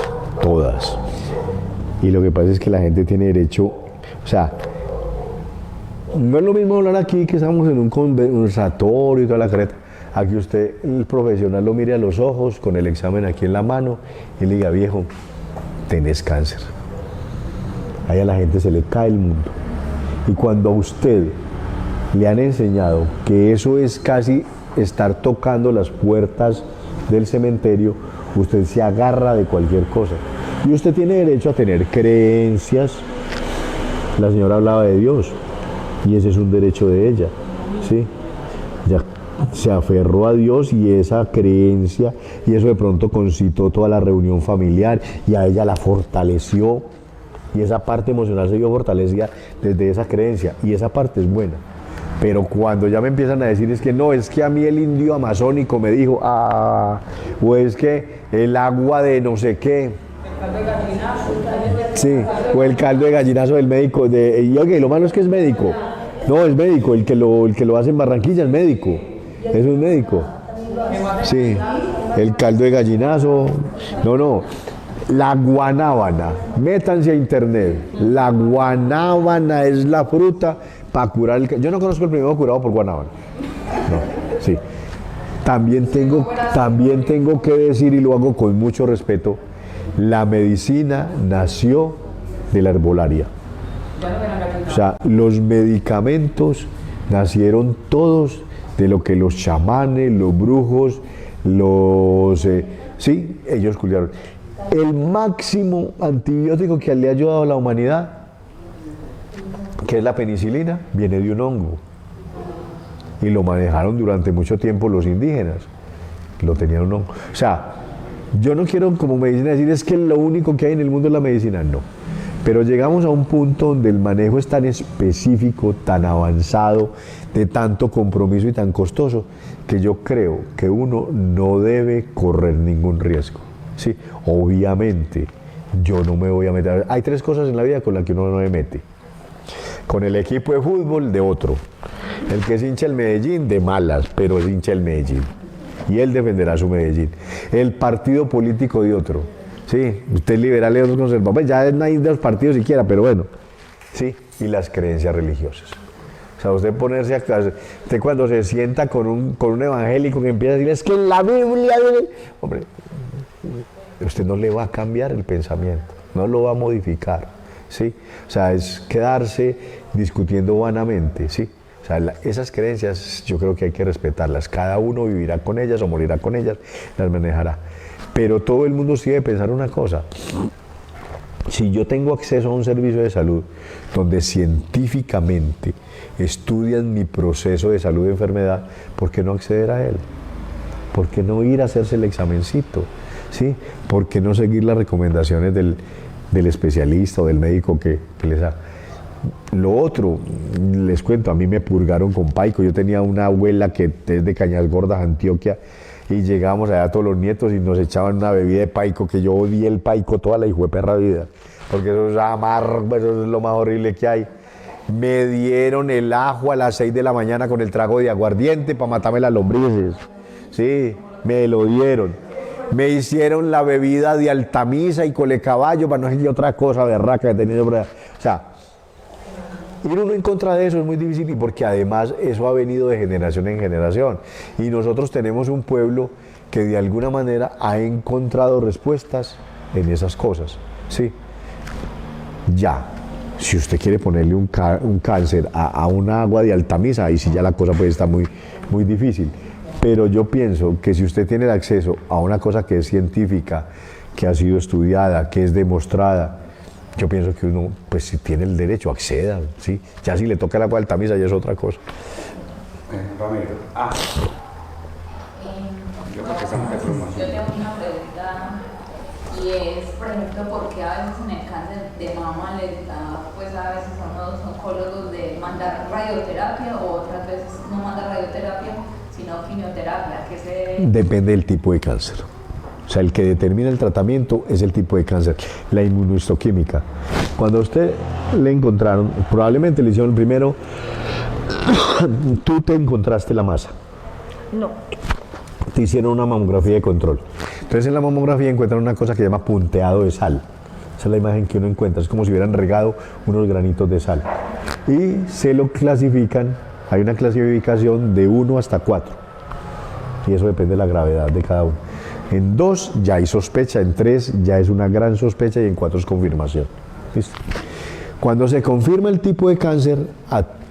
Y lo que pasa es que la gente tiene derecho, o sea, no es lo mismo hablar aquí que estamos en un conversatorio y toda la careta. Aquí usted, el profesional, lo mire a los ojos con el examen aquí en la mano y le diga, viejo, tenés cáncer. Ahí a la gente se le cae el mundo. Y cuando a usted le han enseñado que eso es casi estar tocando las puertas del cementerio, usted se agarra de cualquier cosa. Y usted tiene derecho a tener creencias. La señora hablaba de Dios y ese es un derecho de ella, ¿sí? Ella se aferró a Dios y esa creencia, y eso de pronto concitó toda la reunión familiar y a ella la fortaleció, y esa parte emocional se vio fortalecida desde esa creencia, y esa parte es buena. Pero cuando ya me empiezan a decir es que no, es que a mí el indio amazónico me dijo, o es que el agua de no sé qué. El caldo de gallinazo. Sí, o el caldo de gallinazo del médico. Y oye, lo malo es que es médico. No, es médico, el que lo hace en Barranquilla es médico. Es un médico. Sí, el caldo de gallinazo. No. La guanábana, métanse a internet. La guanábana es la fruta para curar el cáncer. Yo no conozco el primero curado por guanábana. No, sí. También tengo que decir, y lo hago con mucho respeto, la medicina nació de la herbolaria. O sea, los medicamentos nacieron todos de lo que los chamanes, los brujos, ellos culiaron. El máximo antibiótico que le ha ayudado a la humanidad, que es la penicilina, viene de un hongo. Y lo manejaron durante mucho tiempo los indígenas. Lo tenían un hongo. O sea, yo no quiero como medicina decir es que lo único que hay en el mundo es la medicina, no. Pero llegamos a un punto donde el manejo es tan específico, tan avanzado, de tanto compromiso y tan costoso, que yo creo que uno no debe correr ningún riesgo. Sí, obviamente, yo no me voy a meter. Hay 3 cosas en la vida con las que uno no me mete. Con el equipo de fútbol de otro. El que es hincha el Medellín, de malas, pero es hincha el Medellín. Y él defenderá su Medellín. El partido político de otro. Sí, usted es liberal y otros conservadores. Pues ya no hay dos partidos siquiera, pero bueno. Sí, y las creencias religiosas. O sea, usted ponerse a casa, usted cuando se sienta con un evangélico que empieza a decir, es que en la Biblia, hombre, usted no le va a cambiar el pensamiento, no lo va a modificar, ¿sí? O sea, es quedarse discutiendo vanamente, ¿sí? O sea, esas creencias yo creo que hay que respetarlas, cada uno vivirá con ellas o morirá con ellas, las manejará. Pero todo el mundo sí debe pensar una cosa. Si yo tengo acceso a un servicio de salud donde científicamente estudian mi proceso de salud de enfermedad, ¿por qué no acceder a él? ¿Por qué no ir a hacerse el examencito? ¿Sí? ¿Por qué no seguir las recomendaciones del especialista o del médico que les da? Lo otro, les cuento, a mí me purgaron con paico. Yo tenía una abuela que es de Cañas Gordas, Antioquia, y llegábamos allá todos los nietos y nos echaban una bebida de paico, que yo odié el paico toda la hijueperra vida, porque eso es amargo, eso es lo más horrible que hay. Me dieron el ajo a las 6 de la mañana con el trago de aguardiente para matarme las lombrices. Sí, me lo dieron. Me hicieron la bebida de altamisa y colecaballo para no decir otra cosa berraca que tenía. O sea, ir uno en contra de eso es muy difícil, y porque además eso ha venido de generación en generación. Y nosotros tenemos un pueblo que de alguna manera ha encontrado respuestas en esas cosas. Sí. Ya, si usted quiere ponerle un cáncer a un agua de altamisa, ahí sí ya la cosa puede estar muy, muy difícil. Pero yo pienso que si usted tiene el acceso a una cosa que es científica, que ha sido estudiada, que es demostrada, yo pienso que uno, pues si tiene el derecho, acceda, ¿sí? Ya si le toca el agua de altamisa ya es otra cosa. Ramiro. Yo creo que estamos de promoción. Yo tengo una pregunta, y es, por ejemplo, ¿por qué a veces en el cáncer de mama les da, pues a veces a los oncólogos de mandar radioterapia, o otras veces no manda radioterapia, sino quimioterapia? Depende del tipo de cáncer. O sea, el que determina el tratamiento es el tipo de cáncer, la inmunohistoquímica. Cuando a usted le encontraron, probablemente le hicieron el primero, tú te encontraste la masa. No. Te hicieron una mamografía de control. Entonces en la mamografía encuentran una cosa que se llama punteado de sal. Esa es la imagen que uno encuentra, es como si hubieran regado unos granitos de sal. Y se lo clasifican, hay una clasificación de 1 hasta 4. Y eso depende de la gravedad de cada uno. En 2 ya hay sospecha, en 3 ya es una gran sospecha, y en 4 es confirmación. ¿Listo? Cuando se confirma el tipo de cáncer,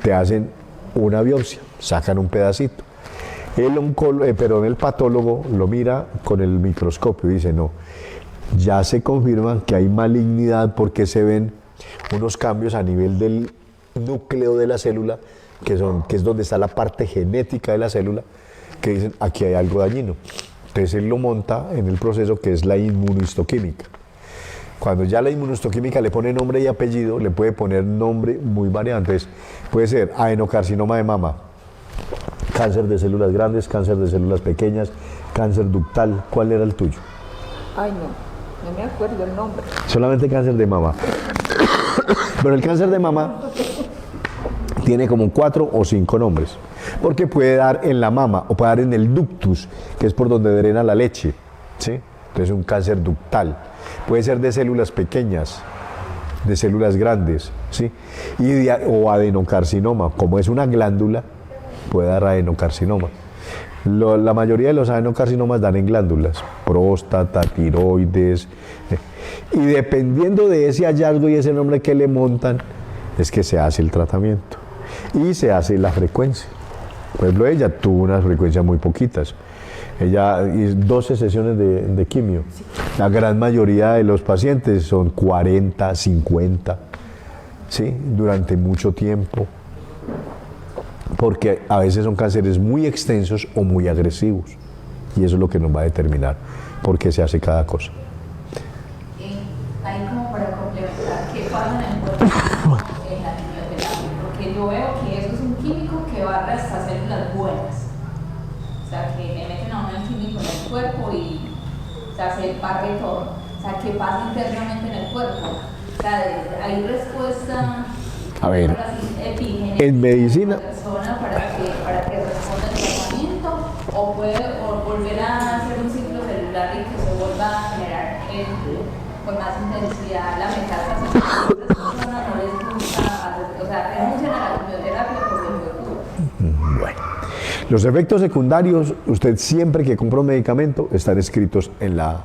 te hacen una biopsia, sacan un pedacito. El patólogo lo mira con el microscopio y dice, no, ya se confirma que hay malignidad porque se ven unos cambios a nivel del núcleo de la célula, que es donde está la parte genética de la célula, que dicen, aquí hay algo dañino. Entonces él lo monta en el proceso que es la inmunohistoquímica. Cuando ya la inmunohistoquímica le pone nombre y apellido, le puede poner nombre muy variado. Entonces puede ser adenocarcinoma de mama, cáncer de células grandes, cáncer de células pequeñas, cáncer ductal. ¿Cuál era el tuyo? Ay, no me acuerdo el nombre. Solamente cáncer de mama. Pero el cáncer de mama tiene como 4 o 5 nombres, porque puede dar en la mama o puede dar en el ductus, que es por donde drena la leche, ¿sí? Entonces un cáncer ductal. Puede ser de células pequeñas, de células grandes, ¿sí? O adenocarcinoma, como es una glándula, puede dar adenocarcinoma. La mayoría de los adenocarcinomas dan en glándulas, próstata, tiroides, y dependiendo de ese hallazgo y ese nombre que le montan, es que se hace el tratamiento y se hace la frecuencia. Por ejemplo, ella tuvo unas frecuencias muy poquitas. Ella hizo 12 sesiones de quimio. La gran mayoría de los pacientes son 40, 50, ¿sí? Durante mucho tiempo. Porque a veces son cánceres muy extensos o muy agresivos. Y eso es lo que nos va a determinar por qué se hace cada cosa. Ahí como para complementar, ¿qué pasa en el cuerpo en la quimioterapia? Porque yo veo que eso es un químico que barra estas células buenas. O sea, que me meten a un químico en el cuerpo y se barre todo. O sea, ¿qué pasa internamente en el cuerpo? O sea, ¿hay respuesta A ver, epigénica en medicina, de la persona para que responda al tratamiento? ¿O puede volver a hacer un ciclo celular y que se vuelva a generar hacer con más intensidad la metástasis. Muchas personas no les gusta, o sea, renuncian a la quimioterapia por el futuro. Bueno, los efectos secundarios, usted siempre que compra un medicamento, están escritos en la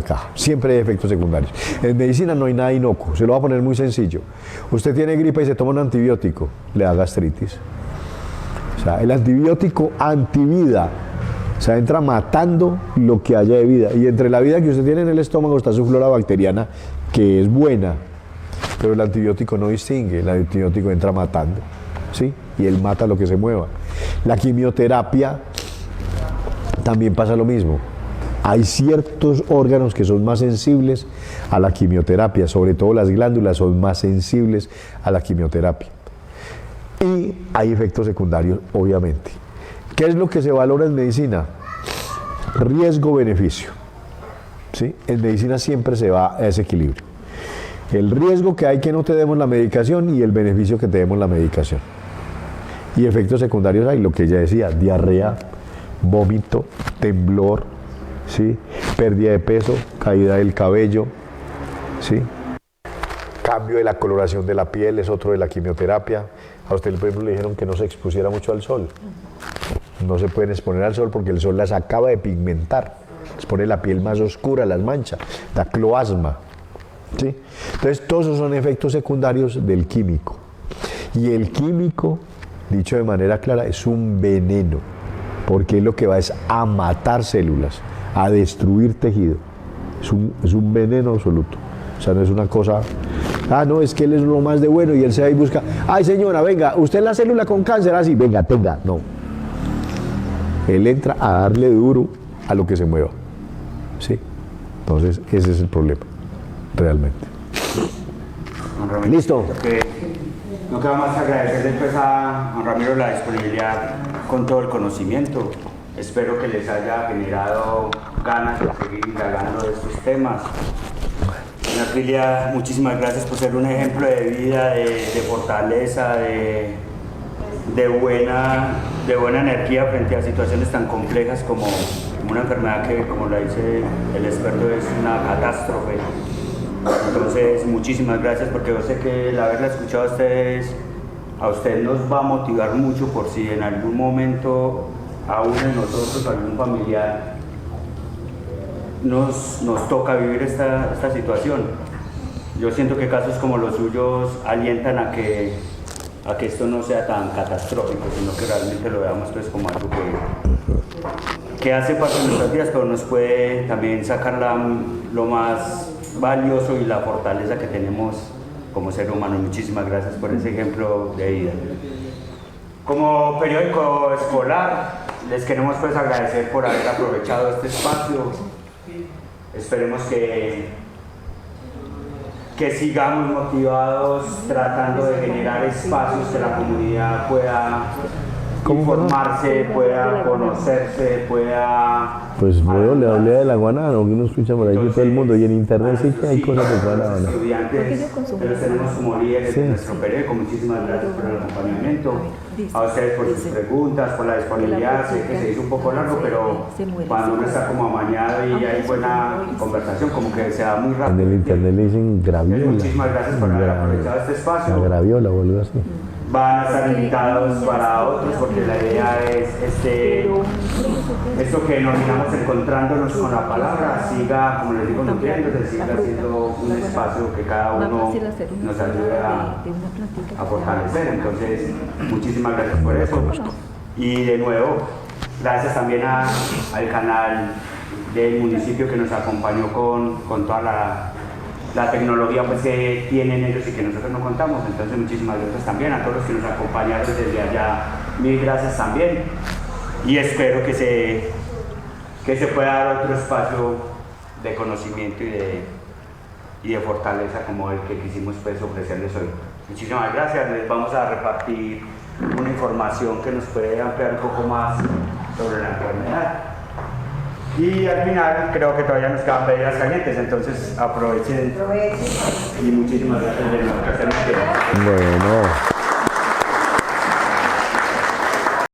caja. Siempre hay efectos secundarios. En medicina no hay nada inocuo, se lo va a poner muy sencillo. Usted tiene gripa y se toma un antibiótico, le da gastritis. O sea, el antibiótico antivida, o sea, entra matando lo que haya de vida. Y entre la vida que usted tiene en el estómago está su flora bacteriana, que es buena, pero el antibiótico no distingue, el antibiótico entra matando, ¿sí? Y él mata lo que se mueva. La quimioterapia también pasa lo mismo. Hay ciertos órganos que son más sensibles a la quimioterapia, sobre todo las glándulas son más sensibles a la quimioterapia. Y hay efectos secundarios, obviamente. ¿Qué es lo que se valora en medicina? Riesgo-beneficio. ¿Sí? En medicina siempre se va a ese equilibrio. El riesgo que hay que no te demos la medicación y el beneficio que te demos la medicación. Y efectos secundarios hay, lo que ella decía, diarrea, vómito, temblor, ¿sí? Pérdida de peso, caída del cabello, ¿sí? Cambio de la coloración de la piel, es otro de la quimioterapia. A usted, por ejemplo, le dijeron que no se expusiera mucho al sol. No se pueden exponer al sol porque el sol las acaba de pigmentar. Les pone la piel más oscura, las mancha, da cloasma, ¿sí? Entonces, todos esos son efectos secundarios del químico. Y el químico, dicho de manera clara, es un veneno, porque él lo que va es a matar células, a destruir tejido. Es un veneno absoluto. O sea, no es una cosa, no, es que él es lo más de bueno y él se va y busca, ay señora, venga, usted es la célula con cáncer, así, venga, tenga. No. Él entra a darle duro a lo que se mueva. ¿Sí? Entonces, ese es el problema, realmente. ¿Listo? No queda más agradecerle pues a don Ramiro la disponibilidad con todo el conocimiento. Espero que les haya generado ganas de seguir indagando de estos temas. Doña Aprilia, muchísimas gracias por ser un ejemplo de vida, de fortaleza, de buena energía frente a situaciones tan complejas como una enfermedad que, como lo dice el experto, es una catástrofe. Entonces, muchísimas gracias, porque yo sé que el haberla escuchado a usted nos va a motivar mucho por si en algún momento a uno de nosotros, a algún familiar, nos toca vivir esta situación. Yo siento que casos como los suyos alientan a que esto no sea tan catastrófico, sino que realmente lo veamos pues como algo que hace parte de nuestras vidas, pero nos puede también sacar lo más valioso y la fortaleza que tenemos como ser humano. Muchísimas gracias por ese ejemplo de vida. Como periódico escolar, les queremos pues agradecer por haber aprovechado este espacio. Esperemos que sigamos motivados tratando de generar espacios que la comunidad pueda informarse, pueda conocerse, pueda... Pues bueno, le hablé de la guanábana, que uno escucha por ahí que todo el mundo, y en internet sí que hay cosas de guanábana. Los estudiantes que los tenemos como líderes de nuestro periódico, muchísimas gracias por el acompañamiento, a ustedes por sus preguntas, por la disponibilidad. Sé que se hizo un poco largo, pero cuando uno está como amañado y hay buena conversación, como que se da muy rápido. En el internet le dicen graviola. Muchísimas gracias por haber aprovechado este espacio. La graviola o algo así. Van a estar invitados para otros, porque la idea es esto que denominamos encontrándonos con la palabra, siga, como les digo, nutriéndose, siga siendo un espacio que cada uno nos ayude a fortalecer. Entonces, muchísimas gracias por eso. Y de nuevo, gracias también al canal del municipio que nos acompañó con toda la tecnología pues, que tienen ellos y que nosotros no contamos. Entonces, muchísimas gracias también a todos los que nos acompañaron desde allá. Mil gracias también. Y espero que se pueda dar otro espacio de conocimiento y de fortaleza como el que quisimos pues, ofrecerles hoy. Muchísimas gracias. Les vamos a repartir una información que nos puede ampliar un poco más sobre la enfermedad. Y al final creo que todavía nos quedan bebidas calientes, entonces aprovechen. Y muchísimas gracias de nuevo. Bueno.